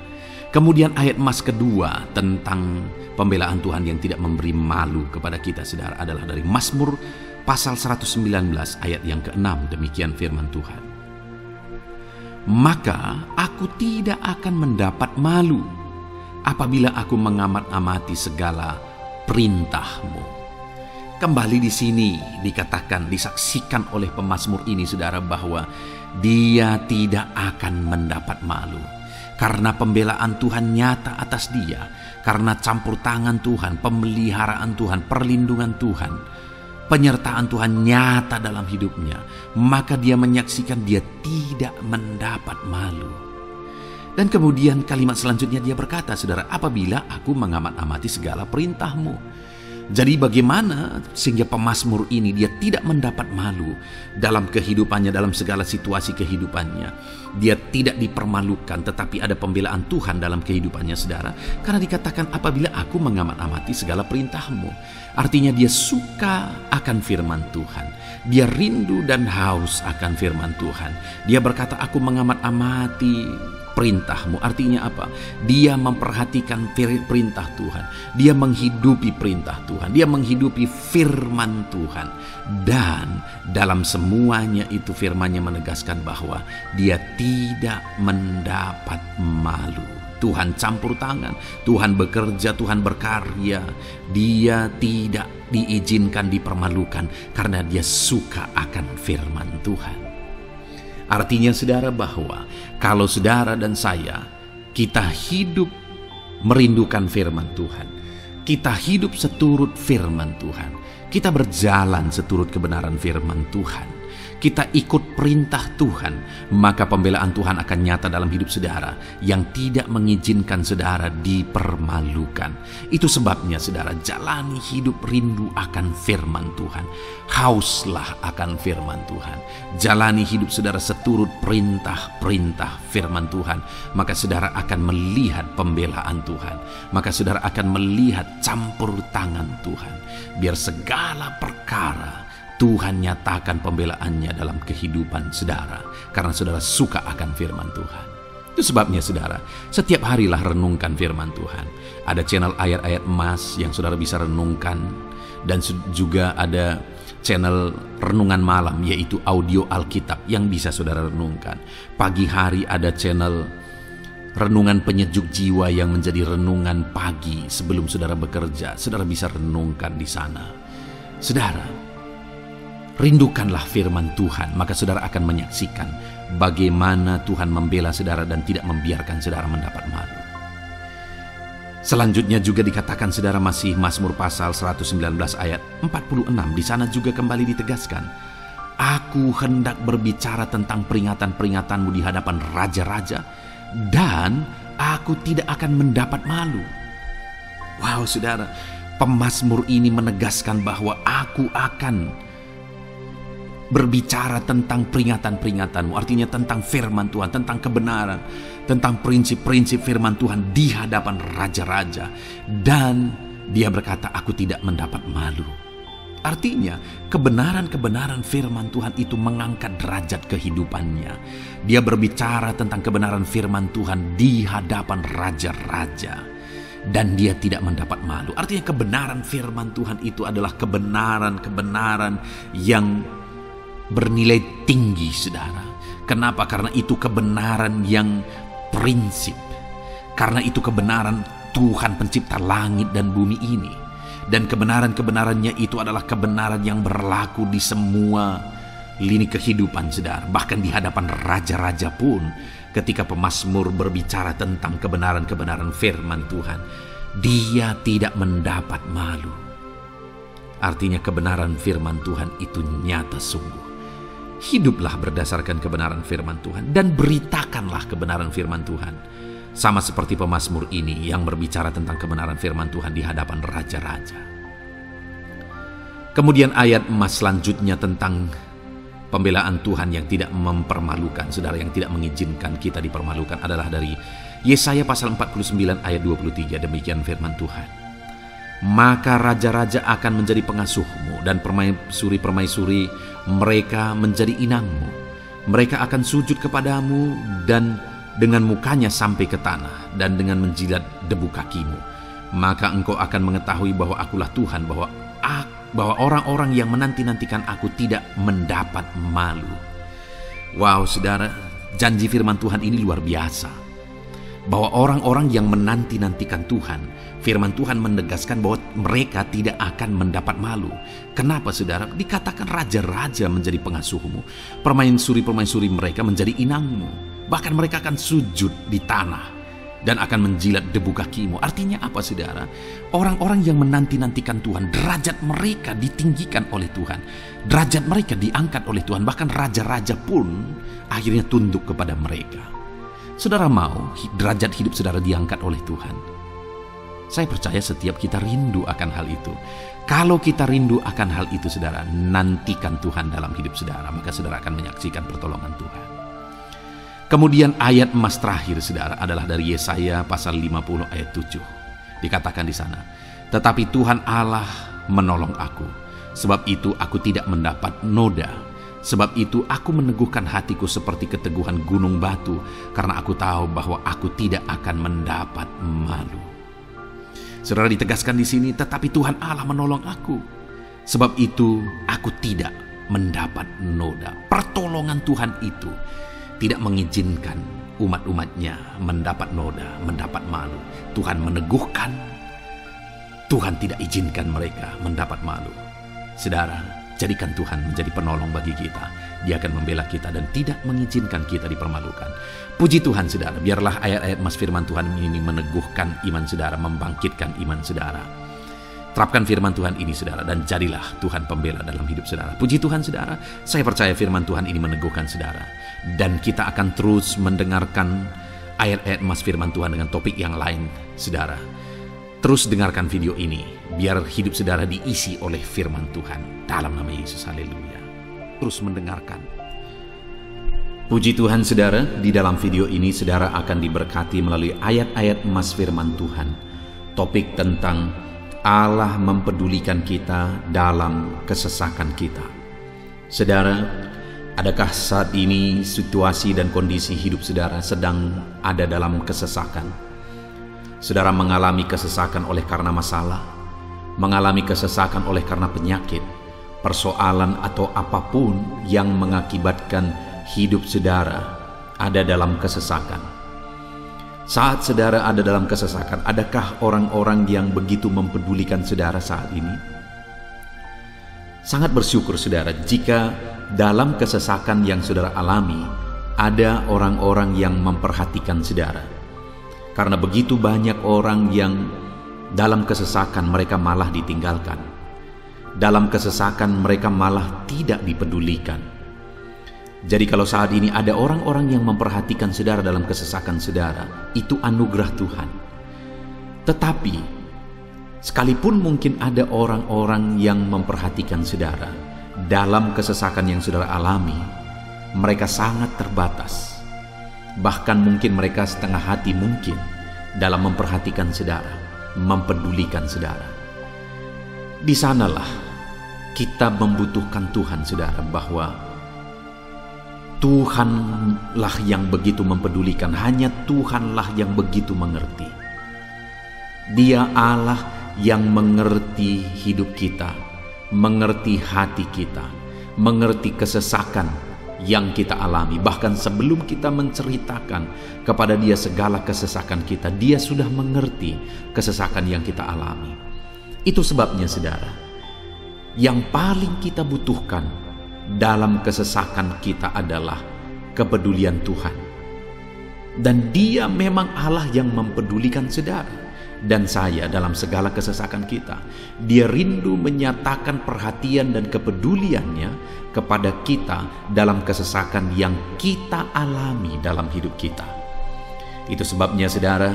Kemudian ayat emas kedua tentang pembelaan Tuhan yang tidak memberi malu kepada kita, saudara, adalah dari Mazmur pasal 119 ayat yang ke-6. Demikian firman Tuhan. Maka aku tidak akan mendapat malu apabila aku mengamat-amati segala perintah-Mu. Kembali di sini dikatakan, disaksikan oleh pemazmur ini, saudara, bahwa dia tidak akan mendapat malu. Karena pembelaan Tuhan nyata atas dia, karena campur tangan Tuhan, pemeliharaan Tuhan, perlindungan Tuhan, penyertaan Tuhan nyata dalam hidupnya, maka dia menyaksikan dia tidak mendapat malu. Dan kemudian kalimat selanjutnya dia berkata, saudara, apabila aku mengamat-amati segala perintah-Mu. Jadi bagaimana sehingga pemazmur ini dia tidak mendapat malu dalam kehidupannya, dalam segala situasi kehidupannya. Dia tidak dipermalukan, tetapi ada pembelaan Tuhan dalam kehidupannya, saudara. Karena dikatakan apabila aku mengamat-amati segala perintah-Mu. Artinya dia suka akan firman Tuhan. Dia rindu dan haus akan firman Tuhan. Dia berkata, aku mengamat-amati perintah-Mu. Artinya apa? Dia memperhatikan perintah Tuhan. Dia menghidupi perintah Tuhan. Dia menghidupi firman Tuhan. Dan dalam semuanya itu firman-Nya menegaskan bahwa dia tidak mendapat malu. Tuhan campur tangan, Tuhan bekerja, Tuhan berkarya. Dia tidak diizinkan dipermalukan karena dia suka akan firman Tuhan. Artinya, saudara, bahwa kalau saudara dan saya, kita hidup merindukan firman Tuhan, kita hidup seturut firman Tuhan, kita berjalan seturut kebenaran firman Tuhan, kita ikut perintah Tuhan, maka pembelaan Tuhan akan nyata dalam hidup saudara yang tidak mengizinkan saudara dipermalukan. Itu sebabnya, saudara, jalani hidup rindu akan firman Tuhan. Hauslah akan firman Tuhan. Jalani hidup saudara seturut perintah-perintah firman Tuhan. Maka saudara akan melihat pembelaan Tuhan. Maka saudara akan melihat campur tangan Tuhan. Biar segala perkara Tuhan nyatakan pembelaannya dalam kehidupan saudara. Karena saudara suka akan firman Tuhan. Itu sebabnya, saudara, setiap harilah renungkan firman Tuhan. Ada channel ayat-ayat emas yang saudara bisa renungkan. Dan juga ada channel renungan malam, yaitu audio Alkitab yang bisa saudara renungkan. Pagi hari ada channel renungan penyejuk jiwa yang menjadi renungan pagi sebelum saudara bekerja. Saudara bisa renungkan di sana. Saudara, rindukanlah firman Tuhan, maka saudara akan menyaksikan bagaimana Tuhan membela saudara dan tidak membiarkan saudara mendapat malu. Selanjutnya juga dikatakan, saudara, masih Mazmur pasal 119 ayat 46. Di sana juga kembali ditegaskan, aku hendak berbicara tentang peringatan-peringatanmu di hadapan raja-raja, dan aku tidak akan mendapat malu. Wow, saudara, pemazmur ini menegaskan bahwa aku akan berbicara tentang peringatan-peringatanmu, artinya tentang firman Tuhan, tentang kebenaran, tentang prinsip-prinsip firman Tuhan di hadapan raja-raja. Dan dia berkata, aku tidak mendapat malu. Artinya, kebenaran-kebenaran firman Tuhan itu mengangkat derajat kehidupannya. Dia berbicara tentang kebenaran firman Tuhan di hadapan raja-raja. Dan dia tidak mendapat malu. Artinya kebenaran firman Tuhan itu adalah kebenaran-kebenaran yang bernilai tinggi, saudara. Kenapa? Karena itu kebenaran yang prinsip. Karena itu kebenaran Tuhan pencipta langit dan bumi ini. Dan kebenaran-kebenarannya itu adalah kebenaran yang berlaku di semua lini kehidupan, saudara. Bahkan di hadapan raja-raja pun, ketika pemazmur berbicara tentang kebenaran-kebenaran firman Tuhan, dia tidak mendapat malu. Artinya kebenaran firman Tuhan itu nyata sungguh. Hiduplah berdasarkan kebenaran firman Tuhan dan beritakanlah kebenaran firman Tuhan. Sama seperti pemazmur ini yang berbicara tentang kebenaran firman Tuhan di hadapan raja-raja. Kemudian ayat emas selanjutnya tentang pembelaan Tuhan yang tidak mempermalukan, saudara, yang tidak mengizinkan kita dipermalukan adalah dari Yesaya pasal 49 ayat 23. Demikian firman Tuhan. Maka raja-raja akan menjadi pengasuhmu dan permaisuri-permaisuri mereka menjadi inangmu. Mereka akan sujud kepadamu dan dengan mukanya sampai ke tanah dan dengan menjilat debu kakimu. Maka engkau akan mengetahui bahwa akulah Tuhan, bahwa orang-orang yang menanti-nantikan aku tidak mendapat malu. Wow, saudara, janji firman Tuhan ini luar biasa. Bahwa orang-orang yang menanti-nantikan Tuhan, firman Tuhan menegaskan bahwa mereka tidak akan mendapat malu. Kenapa, saudara? Dikatakan raja-raja menjadi pengasuhmu, permaisuri-permaisuri mereka menjadi inangmu. Bahkan mereka akan sujud di tanah dan akan menjilat debu kakimu. Artinya apa, saudara? Orang-orang yang menanti-nantikan Tuhan, derajat mereka ditinggikan oleh Tuhan. Derajat mereka diangkat oleh Tuhan. Bahkan raja-raja pun akhirnya tunduk kepada mereka. Saudara mau derajat hidup saudara diangkat oleh Tuhan? Saya percaya setiap kita rindu akan hal itu. Kalau kita rindu akan hal itu, saudara, nantikan Tuhan dalam hidup saudara, maka saudara akan menyaksikan pertolongan Tuhan. Kemudian ayat emas terakhir, saudara, adalah dari Yesaya pasal 50 ayat 7. Dikatakan di sana, tetapi Tuhan Allah menolong aku, sebab itu aku tidak mendapat noda. Sebab itu aku meneguhkan hatiku seperti keteguhan gunung batu, karena aku tahu bahwa aku tidak akan mendapat malu. Saudara, ditegaskan di sini, tetapi Tuhan Allah menolong aku, sebab itu aku tidak mendapat noda. Pertolongan Tuhan itu tidak mengizinkan umat-umatnya mendapat noda, mendapat malu. Tuhan meneguhkan, Tuhan tidak izinkan mereka mendapat malu. Saudara, jadikan Tuhan menjadi penolong bagi kita. Dia akan membela kita dan tidak mengizinkan kita dipermalukan. Puji Tuhan, saudara, biarlah ayat-ayat mas firman Tuhan ini meneguhkan iman saudara, membangkitkan iman saudara. Terapkan firman Tuhan ini, saudara, dan jadilah Tuhan pembela dalam hidup saudara. Puji Tuhan, saudara, saya percaya firman Tuhan ini meneguhkan saudara. Dan kita akan terus mendengarkan ayat-ayat emas firman Tuhan dengan topik yang lain, saudara. Terus dengarkan video ini, biar hidup saudara diisi oleh firman Tuhan. Dalam nama Yesus, haleluya. Terus mendengarkan. Puji Tuhan, saudara, di dalam video ini saudara akan diberkati melalui ayat-ayat emas firman Tuhan. Topik tentang Allah mempedulikan kita dalam kesesakan kita. Saudara, adakah saat ini situasi dan kondisi hidup saudara sedang ada dalam kesesakan? Saudara mengalami kesesakan oleh karena masalah, mengalami kesesakan oleh karena penyakit, persoalan atau apapun yang mengakibatkan hidup saudara ada dalam kesesakan. Saat saudara ada dalam kesesakan, adakah orang-orang yang begitu mempedulikan saudara saat ini? Sangat bersyukur saudara jika dalam kesesakan yang saudara alami ada orang-orang yang memperhatikan saudara. Karena begitu banyak orang yang dalam kesesakan mereka malah ditinggalkan. Dalam kesesakan mereka malah tidak dipedulikan. Jadi kalau saat ini ada orang-orang yang memperhatikan saudara dalam kesesakan saudara, itu anugerah Tuhan. Tetapi sekalipun mungkin ada orang-orang yang memperhatikan saudara dalam kesesakan yang saudara alami, mereka sangat terbatas. Bahkan mungkin mereka setengah hati mungkin dalam memperhatikan saudara, mempedulikan saudara. Di sanalah kita membutuhkan Tuhan, saudara, bahwa Tuhanlah yang begitu mempedulikan, hanya Tuhanlah yang begitu mengerti. Dia Allah yang mengerti hidup kita, mengerti hati kita, mengerti kesesakan yang kita alami. Bahkan sebelum kita menceritakan kepada Dia segala kesesakan kita, Dia sudah mengerti kesesakan yang kita alami. Itu sebabnya, saudara, yang paling kita butuhkan dalam kesesakan kita adalah kepedulian Tuhan. Dan Dia memang Allah yang mempedulikan saudara dan saya dalam segala kesesakan kita. Dia rindu menyatakan perhatian dan kepeduliannya kepada kita dalam kesesakan yang kita alami dalam hidup kita. Itu sebabnya saudara,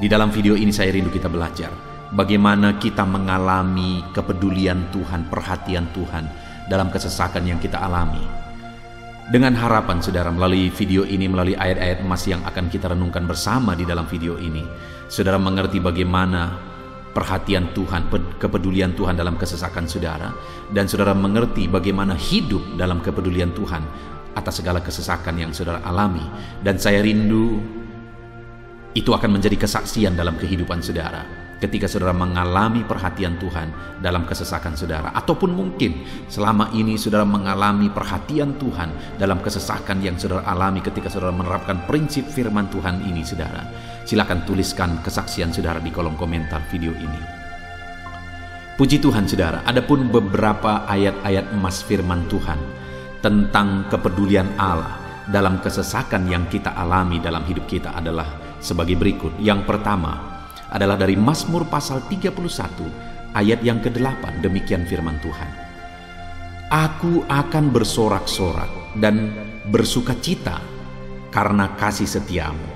di dalam video ini saya rindu kita belajar bagaimana kita mengalami kepedulian Tuhan, perhatian Tuhan dalam kesesakan yang kita alami. Dengan harapan saudara, melalui video ini, melalui ayat-ayat emas yang akan kita renungkan bersama di dalam video ini, saudara mengerti bagaimana perhatian Tuhan, kepedulian Tuhan dalam kesesakan saudara, dan saudara mengerti bagaimana hidup dalam kepedulian Tuhan atas segala kesesakan yang saudara alami. Dan saya rindu itu akan menjadi kesaksian dalam kehidupan saudara ketika saudara mengalami perhatian Tuhan dalam kesesakan saudara, ataupun mungkin selama ini saudara mengalami perhatian Tuhan dalam kesesakan yang saudara alami ketika saudara menerapkan prinsip firman Tuhan ini. Saudara, silakan tuliskan kesaksian saudara di kolom komentar video ini. Puji Tuhan saudara, adapun beberapa ayat-ayat emas firman Tuhan tentang kepedulian Allah dalam kesesakan yang kita alami dalam hidup kita adalah sebagai berikut. Yang pertama adalah dari Mazmur pasal 31 ayat yang ke-8. Demikian firman Tuhan. Aku akan bersorak-sorak dan bersukacita karena kasih setiamu,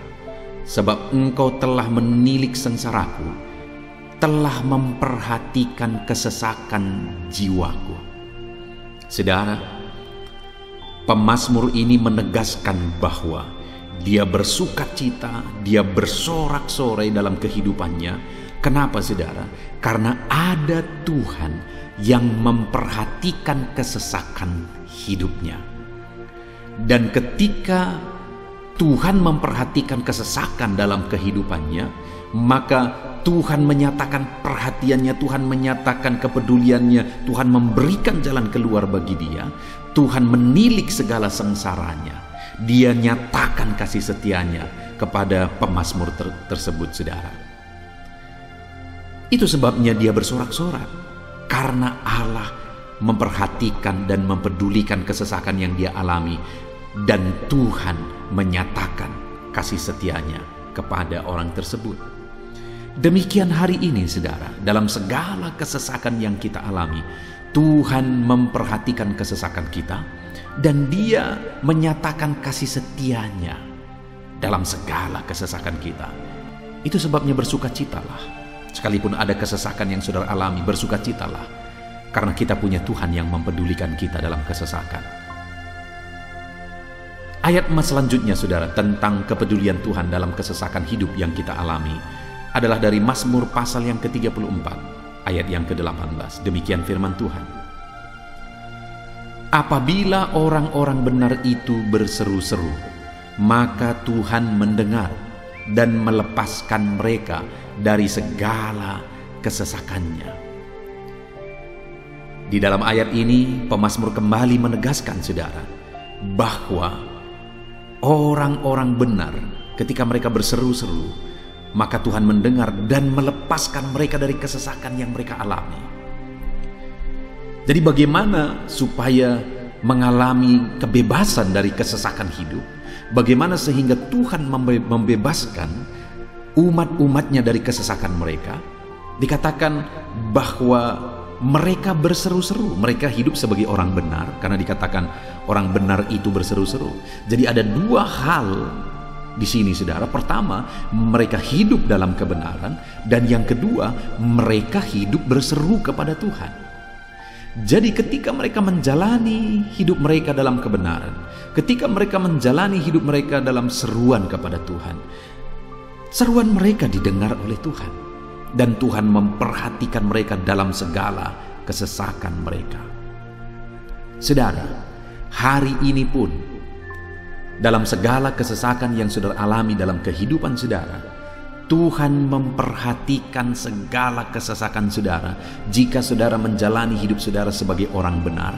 sebab engkau telah menilik sengsaraku, telah memperhatikan kesesakan jiwaku. Saudara, pemazmur ini menegaskan bahwa dia bersukacita, dia bersorak-sorai dalam kehidupannya. Kenapa saudara? Karena ada Tuhan yang memperhatikan kesesakan hidupnya. Dan ketika Tuhan memperhatikan kesesakan dalam kehidupannya, maka Tuhan menyatakan perhatiannya, Tuhan menyatakan kepeduliannya, Tuhan memberikan jalan keluar bagi dia, Tuhan menilik segala sengsaranya. Dia nyatakan kasih setianya kepada pemazmur tersebut saudara. Itu sebabnya dia bersorak-sorak, karena Allah memperhatikan dan mempedulikan kesesakan yang dia alami, dan Tuhan menyatakan kasih setianya kepada orang tersebut. Demikian hari ini saudara, dalam segala kesesakan yang kita alami, Tuhan memperhatikan kesesakan kita, dan dia menyatakan kasih setianya dalam segala kesesakan kita. Itu sebabnya bersukacitalah. Sekalipun ada kesesakan yang saudara alami, bersukacitalah, karena kita punya Tuhan yang mempedulikan kita dalam kesesakan. Ayat emas selanjutnya saudara tentang kepedulian Tuhan dalam kesesakan hidup yang kita alami adalah dari Mazmur pasal yang ke-34 ayat yang ke-18. Demikian firman Tuhan. Apabila orang-orang benar itu berseru-seru, maka Tuhan mendengar dan melepaskan mereka dari segala kesesakannya. Di dalam ayat ini, pemazmur kembali menegaskan saudara, bahwa orang-orang benar ketika mereka berseru-seru, maka Tuhan mendengar dan melepaskan mereka dari kesesakan yang mereka alami. Jadi bagaimana supaya mengalami kebebasan dari kesesakan hidup? Bagaimana sehingga Tuhan membebaskan umat-umatnya dari kesesakan mereka? Dikatakan bahwa mereka berseru-seru, mereka hidup sebagai orang benar, karena dikatakan orang benar itu berseru-seru. Jadi ada dua hal di sini saudara. Pertama, mereka hidup dalam kebenaran, dan yang kedua, mereka hidup berseru kepada Tuhan. Jadi ketika mereka menjalani hidup mereka dalam kebenaran, ketika mereka menjalani hidup mereka dalam seruan kepada Tuhan, seruan mereka didengar oleh Tuhan, dan Tuhan memperhatikan mereka dalam segala kesesakan mereka. Saudara, hari ini pun dalam segala kesesakan yang saudara alami dalam kehidupan saudara, Tuhan memperhatikan segala kesesakan saudara. Jika saudara menjalani hidup saudara sebagai orang benar,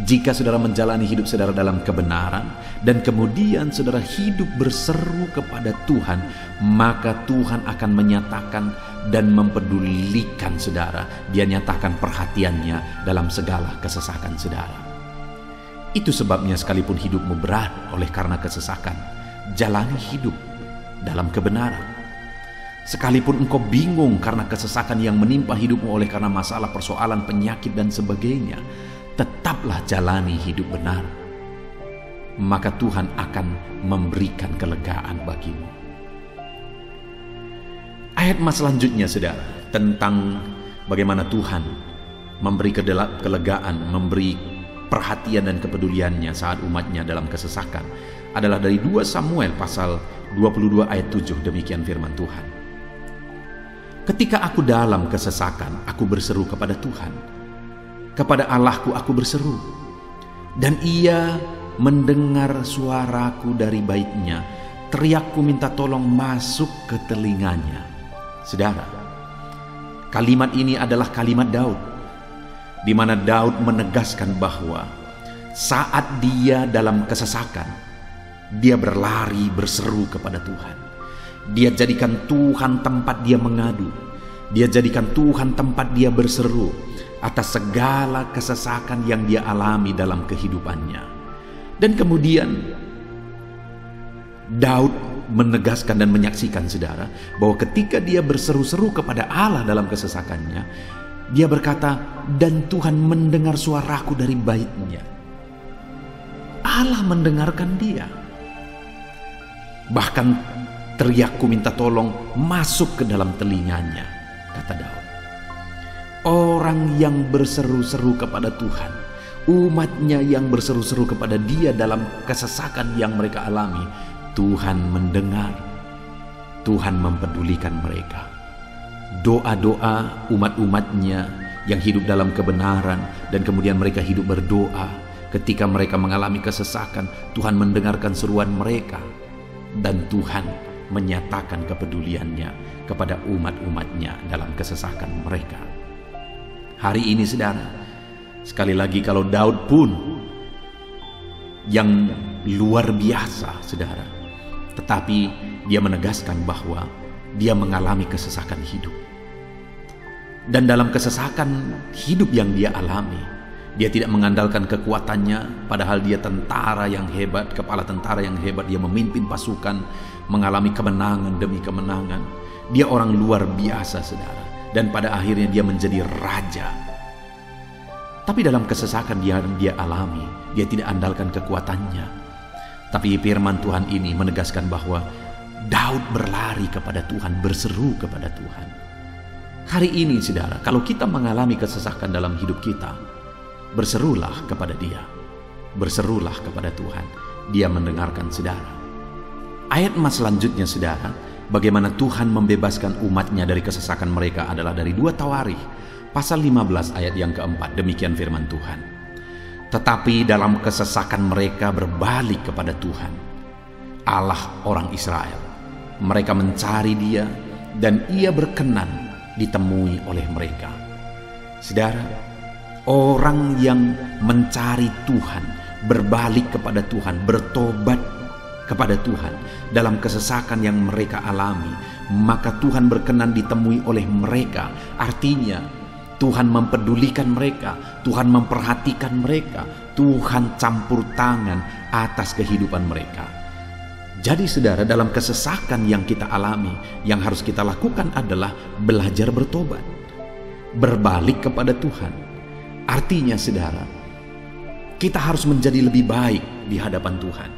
jika saudara menjalani hidup saudara dalam kebenaran, dan kemudian saudara hidup berseru kepada Tuhan, maka Tuhan akan menyatakan dan mempedulikan saudara. Dia nyatakan perhatiannya dalam segala kesesakan saudara. Itu sebabnya sekalipun hidupmu berat oleh karena kesesakan, jalani hidup dalam kebenaran. Sekalipun engkau bingung karena kesesakan yang menimpa hidupmu oleh karena masalah, persoalan, penyakit dan sebagainya, tetaplah jalani hidup benar. maka Tuhan akan memberikan kelegaan bagimu. Ayat selanjutnya, saudara, tentang bagaimana Tuhan memberi kelegaan, memberi perhatian dan kepeduliannya saat umatnya dalam kesesakan adalah dari 2 Samuel pasal 22 ayat 7. Demikian firman Tuhan. Ketika aku dalam kesesakan, aku berseru kepada Tuhan. Kepada Allahku aku berseru, dan Ia mendengar suaraku dari baitnya. Teriakku minta tolong masuk ke telinganya. Saudara, kalimat ini adalah kalimat Daud, di mana Daud menegaskan bahwa saat dia dalam kesesakan, dia berlari berseru kepada Tuhan. Dia jadikan Tuhan tempat dia mengadu. Dia jadikan Tuhan tempat dia berseru atas segala kesesakan yang dia alami dalam kehidupannya. Dan kemudian Daud menegaskan dan menyaksikan, saudara, bahwa ketika dia berseru-seru kepada Allah dalam kesesakannya, dia berkata, dan Tuhan mendengar suaraku dari baitnya. Allah mendengarkan dia. Bahkan teriakku minta tolong masuk ke dalam telinganya, kata Daud. Orang yang berseru-seru kepada Tuhan, umatnya yang berseru-seru kepada dia dalam kesesakan yang mereka alami, Tuhan mendengar, Tuhan mempedulikan mereka. Doa-doa umat-umatnya yang hidup dalam kebenaran, dan kemudian mereka hidup berdoa ketika mereka mengalami kesesakan, Tuhan mendengarkan seruan mereka, dan Tuhan menyatakan kepeduliannya kepada umat-umatnya dalam kesesakan mereka. Hari ini, saudara, sekali lagi, kalau Daud pun yang luar biasa, saudara, tetapi dia menegaskan bahwa dia mengalami kesesakan hidup. Dan dalam kesesakan hidup yang dia alami, dia tidak mengandalkan kekuatannya, padahal dia tentara yang hebat, kepala tentara yang hebat. Dia memimpin pasukan, mengalami kemenangan demi kemenangan. Dia orang luar biasa, saudara. Dan pada akhirnya dia menjadi raja. Tapi dalam kesesakan yang dia alami, dia tidak andalkan kekuatannya. Tapi firman Tuhan ini menegaskan bahwa Daud berlari kepada Tuhan, berseru kepada Tuhan. Hari ini, saudara, kalau kita mengalami kesesakan dalam hidup kita, berserulah kepada Dia, berserulah kepada Tuhan. Dia mendengarkan, saudara. Ayat selanjutnya, saudara, bagaimana Tuhan membebaskan umatnya dari kesesakan mereka adalah dari 2 Tawarikh pasal 15 ayat yang keempat. Demikian firman Tuhan. Tetapi dalam kesesakan mereka berbalik kepada Tuhan, Allah orang Israel. Mereka mencari Dia, dan Ia berkenan ditemui oleh mereka. Saudara, orang yang mencari Tuhan, berbalik kepada Tuhan, bertobat kepada Tuhan dalam kesesakan yang mereka alami, maka Tuhan berkenan ditemui oleh mereka. Artinya Tuhan mempedulikan mereka, Tuhan memperhatikan mereka, Tuhan campur tangan atas kehidupan mereka. Jadi, saudara, dalam kesesakan yang kita alami, yang harus kita lakukan adalah belajar bertobat, berbalik kepada Tuhan. Artinya, saudara, kita harus menjadi lebih baik di hadapan Tuhan.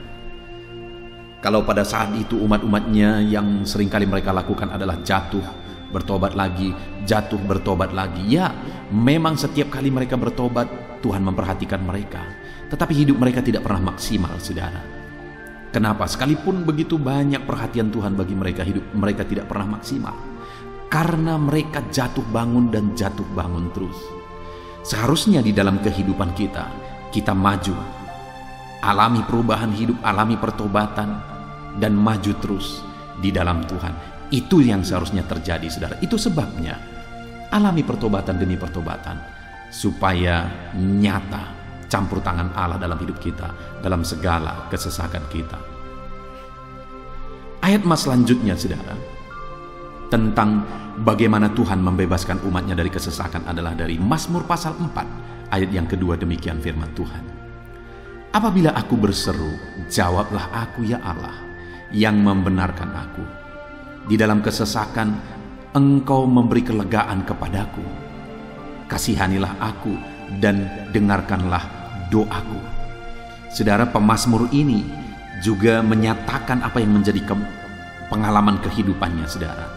Kalau pada saat itu umat-umatnya yang seringkali mereka lakukan adalah jatuh, bertobat lagi, jatuh, bertobat lagi. Ya, memang setiap kali mereka bertobat, Tuhan memperhatikan mereka. Tetapi hidup mereka tidak pernah maksimal, saudara. Kenapa? Sekalipun begitu banyak perhatian Tuhan bagi mereka, hidup mereka tidak pernah maksimal. Karena mereka jatuh bangun dan jatuh bangun terus. Seharusnya di dalam kehidupan kita, kita maju, alami perubahan hidup, alami pertobatan, dan maju terus di dalam Tuhan. Itu yang seharusnya terjadi, saudara. Itu sebabnya alami pertobatan demi pertobatan, supaya nyata campur tangan Allah dalam hidup kita, dalam segala kesesakan kita. Ayat selanjutnya, saudara, tentang bagaimana Tuhan membebaskan umatnya dari kesesakan adalah dari Mazmur pasal 4 ayat yang kedua. Demikian firman Tuhan. Apabila aku berseru, jawablah aku ya Allah, yang membenarkan aku. Di dalam kesesakan, Engkau memberi kelegaan kepadaku. Kasihanilah aku dan dengarkanlah doaku. Saudara, pemazmur ini juga menyatakan apa yang menjadi pengalaman kehidupannya, saudara.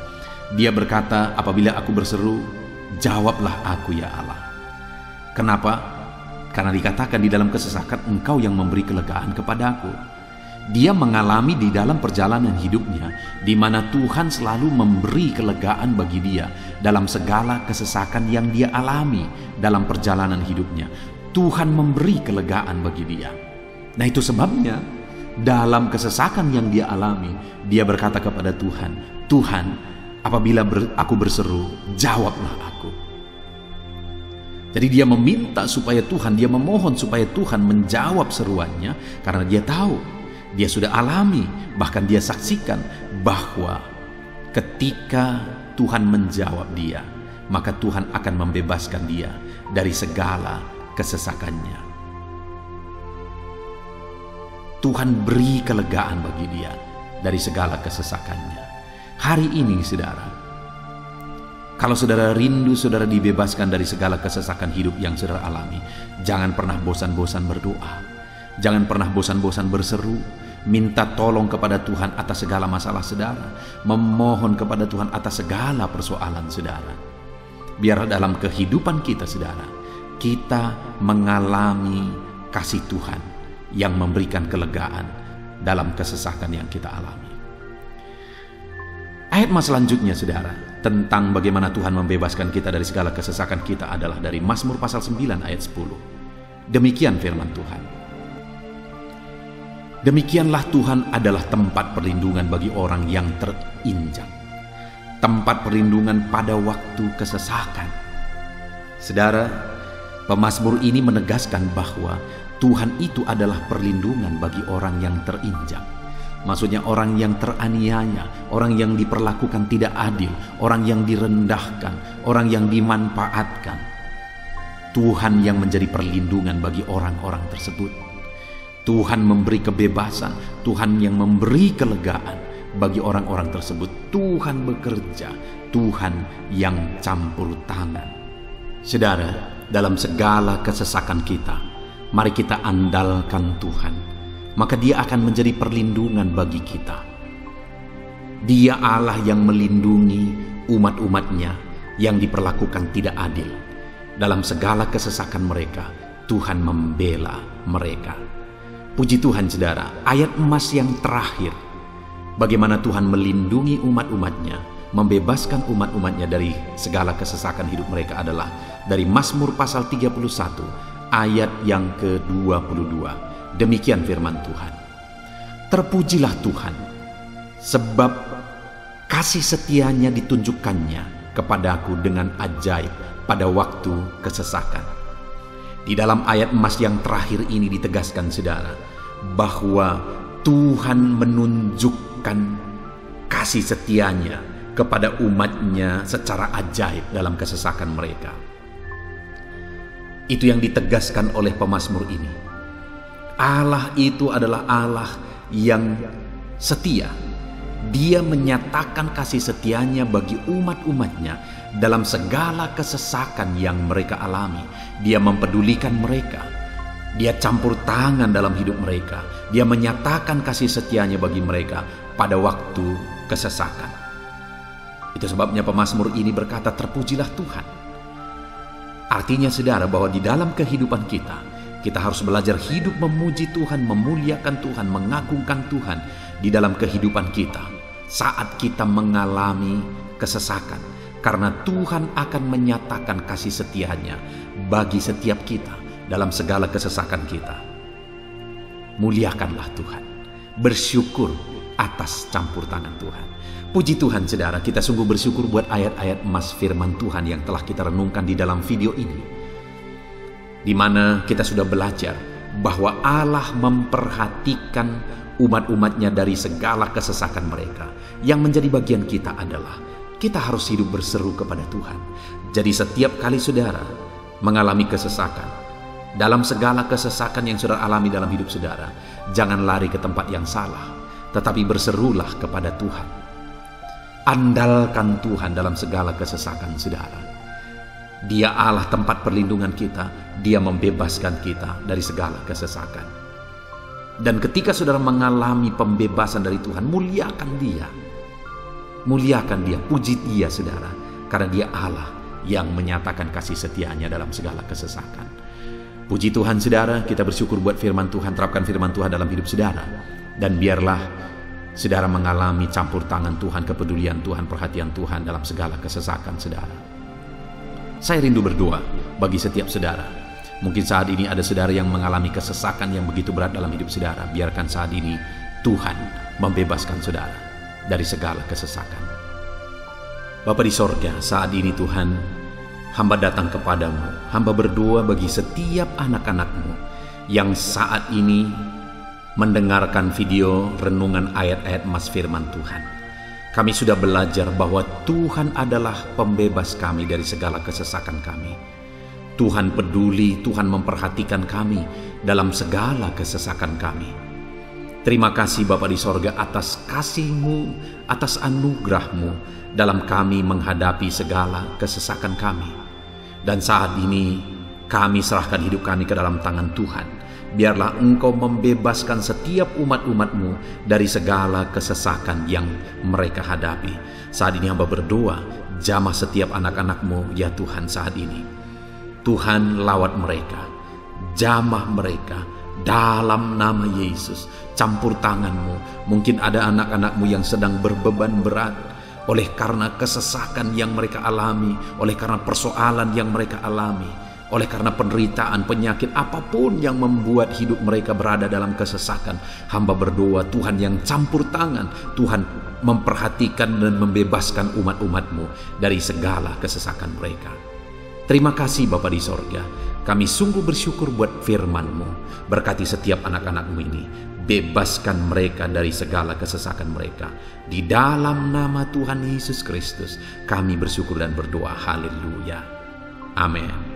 Dia berkata, apabila aku berseru, jawablah aku ya Allah. Kenapa? Karena dikatakan di dalam kesesakan, Engkau yang memberi kelegaan kepadaku. Dia mengalami di dalam perjalanan hidupnya, di mana Tuhan selalu memberi kelegaan bagi dia dalam segala kesesakan yang dia alami dalam perjalanan hidupnya. Tuhan memberi kelegaan bagi dia. Nah, itu sebabnya dalam kesesakan yang dia alami, dia berkata kepada Tuhan, Tuhan, apabila aku berseru, jawablah aku. Jadi dia meminta supaya Tuhan, dia memohon supaya Tuhan menjawab seruannya, karena dia tahu, dia sudah alami, bahkan dia saksikan bahwa ketika Tuhan menjawab dia, maka Tuhan akan membebaskan dia dari segala kesesakannya. Tuhan beri kelegaan bagi dia dari segala kesesakannya. Hari ini, saudara, kalau saudara rindu saudara dibebaskan dari segala kesesakan hidup yang saudara alami, jangan pernah bosan-bosan berdoa. Jangan pernah bosan-bosan berseru, minta tolong kepada Tuhan atas segala masalah saudara, memohon kepada Tuhan atas segala persoalan saudara. Biar dalam kehidupan kita, saudara, kita mengalami kasih Tuhan yang memberikan kelegaan dalam kesesakan yang kita alami. Ayat mas selanjutnya, saudara, tentang bagaimana Tuhan membebaskan kita dari segala kesesakan kita adalah dari Mazmur pasal 9 ayat 10. Demikian firman Tuhan. Demikianlah Tuhan adalah tempat perlindungan bagi orang yang terinjak, tempat perlindungan pada waktu kesesakan. Saudara, pemazmur ini menegaskan bahwa Tuhan itu adalah perlindungan bagi orang yang terinjak. Maksudnya orang yang teraniaya, orang yang diperlakukan tidak adil, orang yang direndahkan, orang yang dimanfaatkan. Tuhan yang menjadi perlindungan bagi orang-orang tersebut. Tuhan memberi kebebasan, Tuhan yang memberi kelegaan bagi orang-orang tersebut. Tuhan bekerja, Tuhan yang campur tangan. Saudara, dalam segala kesesakan kita, mari kita andalkan Tuhan. Maka dia akan menjadi perlindungan bagi kita. Dia Allah yang melindungi umat-umatnya yang diperlakukan tidak adil. Dalam segala kesesakan mereka, Tuhan membela mereka. Puji Tuhan, saudara, ayat emas yang terakhir, bagaimana Tuhan melindungi umat-umatnya, membebaskan umat-umatnya dari segala kesesakan hidup mereka adalah dari Mazmur pasal 31 ayat yang ke-22. Demikian firman Tuhan. Terpujilah Tuhan, sebab kasih setianya ditunjukkannya kepadaku dengan ajaib pada waktu kesesakan. Di dalam ayat emas yang terakhir ini ditegaskan, saudara, bahwa Tuhan menunjukkan kasih setianya kepada umatnya secara ajaib dalam kesesakan mereka. Itu yang ditegaskan oleh pemazmur ini. Allah itu adalah Allah yang setia. Dia menyatakan kasih setianya bagi umat-umatnya dalam segala kesesakan yang mereka alami. Dia mempedulikan mereka. Dia campur tangan dalam hidup mereka. Dia menyatakan kasih setianya bagi mereka pada waktu kesesakan. Itu sebabnya pemazmur ini berkata, terpujilah Tuhan. Artinya, saudara, bahwa di dalam kehidupan kita harus belajar hidup memuji Tuhan, memuliakan Tuhan, mengagungkan Tuhan di dalam kehidupan kita saat kita mengalami kesesakan. Karena Tuhan akan menyatakan kasih setianya bagi setiap kita dalam segala kesesakan kita. Muliakanlah Tuhan, bersyukur atas campur tangan Tuhan. Puji Tuhan, saudara, kita sungguh bersyukur buat ayat-ayat emas firman Tuhan yang telah kita renungkan di dalam video ini, di mana kita sudah belajar bahwa Allah memperhatikan umat-umatnya dari segala kesesakan mereka. Yang menjadi bagian kita adalah kita harus hidup berseru kepada Tuhan. Jadi setiap kali saudara mengalami kesesakan, dalam segala kesesakan yang saudara alami dalam hidup saudara, jangan lari ke tempat yang salah, tetapi berserulah kepada Tuhan. Andalkan Tuhan dalam segala kesesakan saudara. Dia Allah tempat perlindungan kita. Dia membebaskan kita dari segala kesesakan. Dan ketika saudara mengalami pembebasan dari Tuhan, muliakan Dia. Muliakan Dia, puji Dia saudara. Karena Dia Allah yang menyatakan kasih setianya dalam segala kesesakan. Puji Tuhan saudara, kita bersyukur buat firman Tuhan. Terapkan firman Tuhan dalam hidup saudara. Dan biarlah saudara mengalami campur tangan Tuhan, kepedulian Tuhan, perhatian Tuhan dalam segala kesesakan saudara. Saya rindu berdoa bagi setiap saudara. Mungkin saat ini ada saudara yang mengalami kesesakan yang begitu berat dalam hidup saudara. Biarkan saat ini Tuhan membebaskan saudara dari segala kesesakan. Bapa di sorga, saat ini Tuhan, hamba datang kepadamu. Hamba berdoa bagi setiap anak-anakmu yang saat ini mendengarkan video renungan ayat-ayat mas firman Tuhan. Kami sudah belajar bahwa Tuhan adalah pembebas kami dari segala kesesakan kami. Tuhan peduli, Tuhan memperhatikan kami dalam segala kesesakan kami. Terima kasih Bapa di sorga atas kasih-Mu, atas anugerah-Mu dalam kami menghadapi segala kesesakan kami. Dan saat ini kami serahkan hidup kami ke dalam tangan Tuhan. Biarlah Engkau membebaskan setiap umat-umat-Mu dari segala kesesakan yang mereka hadapi. Saat ini hamba berdoa, jamah setiap anak-anak-Mu ya Tuhan saat ini. Tuhan lawat mereka, jamah mereka dalam nama Yesus. Campur tangan-Mu. Mungkin ada anak-anak-Mu yang sedang berbeban berat oleh karena kesesakan yang mereka alami, oleh karena persoalan yang mereka alami, oleh karena penderitaan, penyakit, apapun yang membuat hidup mereka berada dalam kesesakan. Hamba berdoa Tuhan yang campur tangan, Tuhan memperhatikan dan membebaskan umat-umat-Mu dari segala kesesakan mereka. Terima kasih Bapa di sorga. Kami sungguh bersyukur buat firman-Mu. Berkati setiap anak-anak-Mu ini. Bebaskan mereka dari segala kesesakan mereka. Di dalam nama Tuhan Yesus Kristus kami bersyukur dan berdoa. Haleluya. Amin.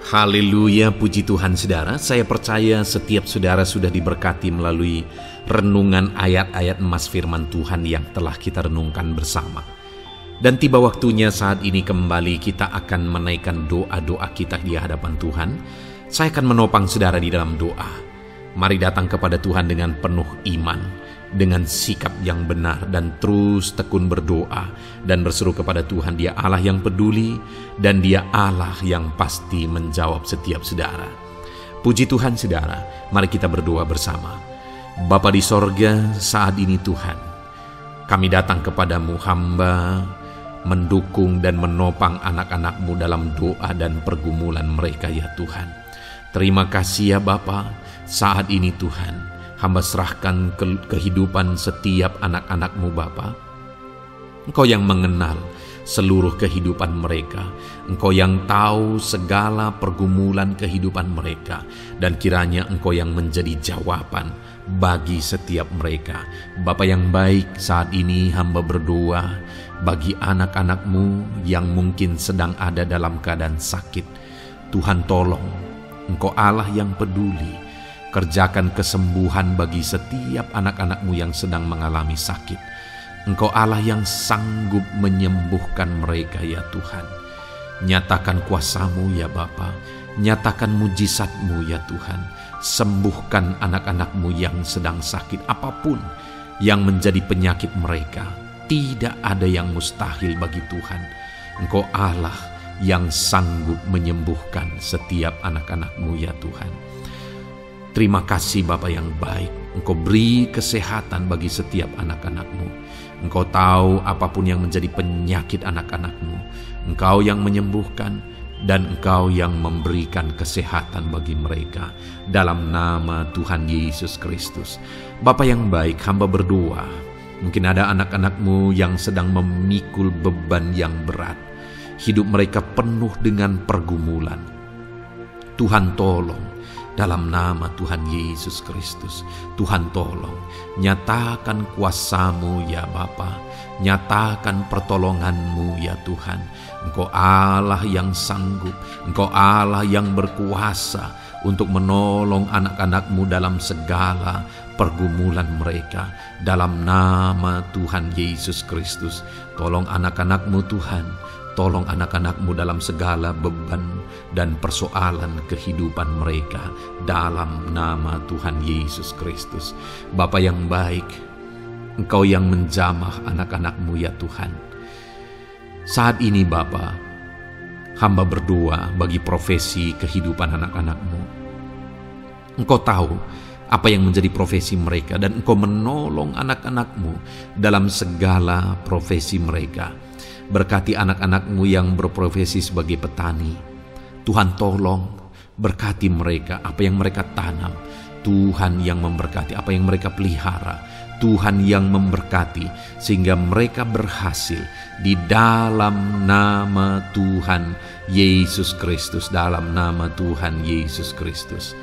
Haleluya, puji Tuhan saudara. Saya percaya setiap saudara sudah diberkati melalui renungan ayat-ayat emas firman Tuhan yang telah kita renungkan bersama. Dan tiba waktunya saat ini kembali kita akan menaikkan doa-doa kita di hadapan Tuhan. Saya akan menopang saudara di dalam doa. Mari datang kepada Tuhan dengan penuh iman, dengan sikap yang benar, dan terus tekun berdoa dan berseru kepada Tuhan. Dia Allah yang peduli dan Dia Allah yang pasti menjawab setiap saudara. Puji Tuhan saudara, mari kita berdoa bersama. Bapa di sorga, saat ini Tuhan, kami datang kepadamu hamba, mendukung dan menopang anak-anak-Mu dalam doa dan pergumulan mereka ya Tuhan. Terima kasih ya Bapa, saat ini Tuhan, hamba serahkan kehidupan setiap anak-anak-Mu Bapa. Engkau yang mengenal seluruh kehidupan mereka. Engkau yang tahu segala pergumulan kehidupan mereka. Dan kiranya Engkau yang menjadi jawaban bagi setiap mereka. Bapa yang baik, saat ini hamba berdoa bagi anak-anak-Mu yang mungkin sedang ada dalam keadaan sakit. Tuhan tolong, Engkau Allah yang peduli. Kerjakan kesembuhan bagi setiap anak-anak-Mu yang sedang mengalami sakit. Engkau Allah yang sanggup menyembuhkan mereka ya Tuhan. Nyatakan kuasa-Mu ya Bapa. Nyatakan mujizat-Mu ya Tuhan. Sembuhkan anak-anak-Mu yang sedang sakit. Apapun yang menjadi penyakit mereka, tidak ada yang mustahil bagi Tuhan. Engkau Allah yang sanggup menyembuhkan setiap anak-anak-Mu ya Tuhan. Terima kasih Bapa yang baik. Engkau beri kesehatan bagi setiap anak-anak-Mu. Engkau tahu apapun yang menjadi penyakit anak-anak-Mu. Engkau yang menyembuhkan dan Engkau yang memberikan kesehatan bagi mereka. Dalam nama Tuhan Yesus Kristus. Bapa yang baik, hamba berdoa. Mungkin ada anak-anak-Mu yang sedang memikul beban yang berat. Hidup mereka penuh dengan pergumulan. Tuhan tolong. Dalam nama Tuhan Yesus Kristus, Tuhan tolong, nyatakan kuasa-Mu ya Bapa, nyatakan pertolongan-Mu ya Tuhan. Engkau Allah yang sanggup, Engkau Allah yang berkuasa untuk menolong anak-anak-Mu dalam segala pergumulan mereka. Dalam nama Tuhan Yesus Kristus, tolong anak-anak-Mu Tuhan. Tolong anak-anak-Mu dalam segala beban dan persoalan kehidupan mereka. Dalam nama Tuhan Yesus Kristus. Bapa yang baik, Engkau yang menjamah anak-anak-Mu ya Tuhan. Saat ini Bapa, hamba berdoa bagi profesi kehidupan anak-anak-Mu. Engkau tahu apa yang menjadi profesi mereka dan Engkau menolong anak-anak-Mu dalam segala profesi mereka. Berkati anak-anak-Mu yang berprofesi sebagai petani. Tuhan tolong berkati mereka, apa yang mereka tanam. Tuhan yang memberkati apa yang mereka pelihara. Tuhan yang memberkati sehingga mereka berhasil di dalam nama Tuhan Yesus Kristus. Dalam nama Tuhan Yesus Kristus.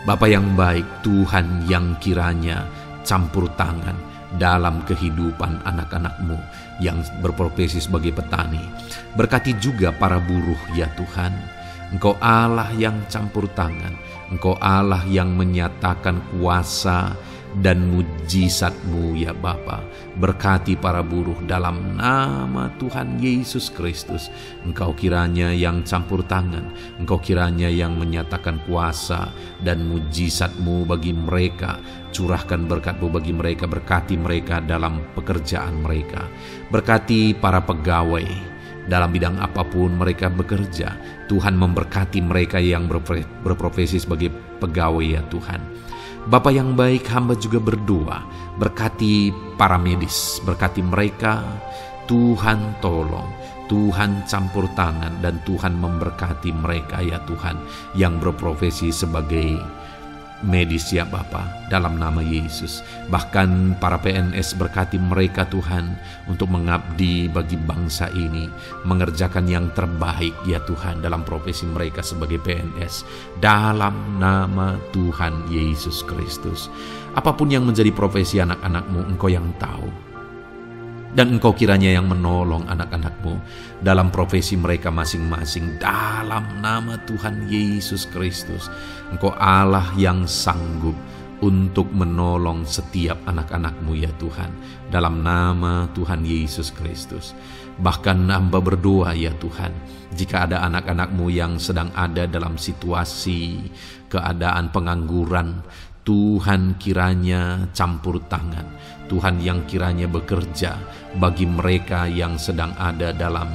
Bapa yang baik, Tuhan yang kiranya campur tangan dalam kehidupan anak-anak-Mu yang berprofesi sebagai petani. Berkati juga para buruh ya Tuhan. Engkau Allah yang campur tangan. Engkau Allah yang menyatakan kuasa dan mujizat-Mu ya Bapa. Berkati para buruh dalam nama Tuhan Yesus Kristus. Engkau kiranya yang campur tangan. Engkau kiranya yang menyatakan kuasa dan mujizat-Mu bagi mereka. Curahkan berkat-Mu bagi mereka. Berkati mereka dalam pekerjaan mereka. Berkati para pegawai dalam bidang apapun mereka bekerja. Tuhan memberkati mereka yang berprofesi sebagai pegawai ya Tuhan. Bapa yang baik, hamba juga berdoa, berkati para medis, berkati mereka. Tuhan tolong, Tuhan campur tangan, dan Tuhan memberkati mereka ya Tuhan yang berprofesi sebagai medis ya Bapa, dalam nama Yesus. Bahkan para PNS, berkati mereka Tuhan untuk mengabdi bagi bangsa ini, mengerjakan yang terbaik ya Tuhan dalam profesi mereka sebagai PNS, dalam nama Tuhan Yesus Kristus. Apapun yang menjadi profesi anak-anak-Mu, Engkau yang tahu. Dan Engkau kiranya yang menolong anak-anak-Mu dalam profesi mereka masing-masing. Dalam nama Tuhan Yesus Kristus, Engkau Allah yang sanggup untuk menolong setiap anak-anak-Mu ya Tuhan. Dalam nama Tuhan Yesus Kristus. Bahkan hamba berdoa ya Tuhan, jika ada anak-anak-Mu yang sedang ada dalam situasi keadaan pengangguran, Tuhan kiranya campur tangan. Tuhan yang kiranya bekerja bagi mereka yang sedang ada dalam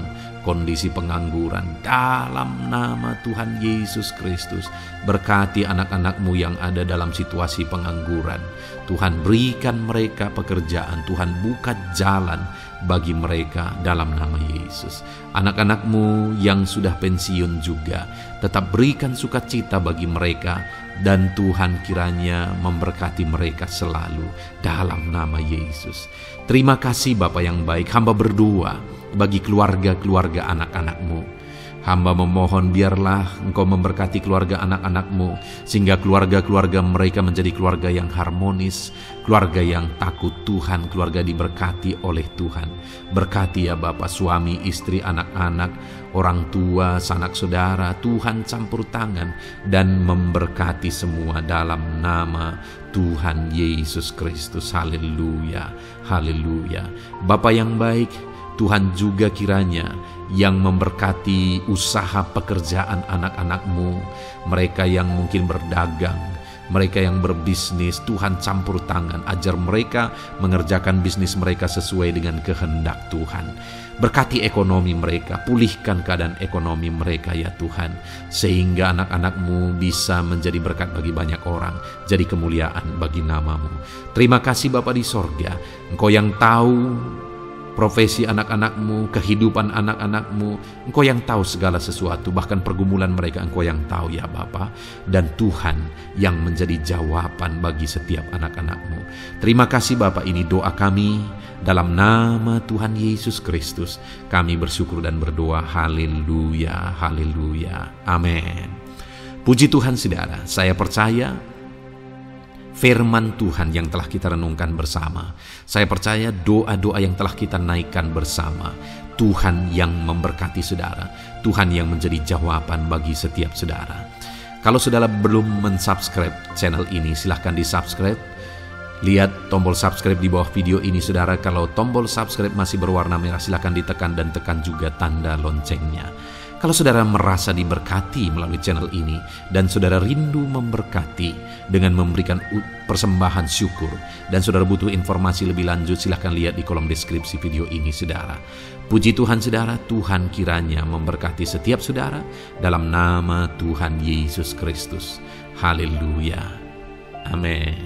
kondisi pengangguran. Dalam nama Tuhan Yesus Kristus, berkati anak-anak-Mu yang ada dalam situasi pengangguran. Tuhan berikan mereka pekerjaan, Tuhan buka jalan bagi mereka dalam nama Yesus. Anak-anak-Mu yang sudah pensiun juga, tetap berikan sukacita bagi mereka, dan Tuhan kiranya memberkati mereka selalu dalam nama Yesus. Terima kasih Bapa yang baik, hamba berdoa bagi keluarga-keluarga anak-anak-Mu. Hamba memohon biarlah Engkau memberkati keluarga anak-anak-Mu, sehingga keluarga-keluarga mereka menjadi keluarga yang harmonis, keluarga yang takut Tuhan, keluarga diberkati oleh Tuhan. Berkati ya Bapa, suami, istri, anak-anak, orang tua, sanak saudara, Tuhan campur tangan dan memberkati semua dalam nama Tuhan Yesus Kristus. Haleluya, haleluya. Bapa yang baik, Tuhan juga kiranya yang memberkati usaha pekerjaan anak-anak-Mu, mereka yang mungkin berdagang, mereka yang berbisnis. Tuhan campur tangan, ajar mereka mengerjakan bisnis mereka sesuai dengan kehendak Tuhan. Berkati ekonomi mereka, pulihkan keadaan ekonomi mereka ya Tuhan, sehingga anak-anak-Mu bisa menjadi berkat bagi banyak orang, jadi kemuliaan bagi nama-Mu. Terima kasih Bapa di sorga, Engkau yang tahu profesi anak-anak-Mu, kehidupan anak-anak-Mu. Engkau yang tahu segala sesuatu, bahkan pergumulan mereka Engkau yang tahu ya Bapa. Dan Tuhan yang menjadi jawaban bagi setiap anak-anak-Mu. Terima kasih Bapa, ini doa kami dalam nama Tuhan Yesus Kristus. Kami bersyukur dan berdoa. Haleluya, haleluya, amin. Puji Tuhan saudara, saya percaya firman Tuhan yang telah kita renungkan bersama, saya percaya doa-doa yang telah kita naikkan bersama, Tuhan yang memberkati saudara, Tuhan yang menjadi jawaban bagi setiap saudara. Kalau saudara belum mensubscribe channel ini, silahkan di-subscribe. Lihat tombol subscribe di bawah video ini saudara. Kalau tombol subscribe masih berwarna merah, silahkan ditekan dan tekan juga tanda loncengnya. Kalau saudara merasa diberkati melalui channel ini dan saudara rindu memberkati dengan memberikan persembahan syukur, dan saudara butuh informasi lebih lanjut, silahkan lihat di kolom deskripsi video ini saudara. Puji Tuhan saudara, Tuhan kiranya memberkati setiap saudara dalam nama Tuhan Yesus Kristus. Haleluya, amin.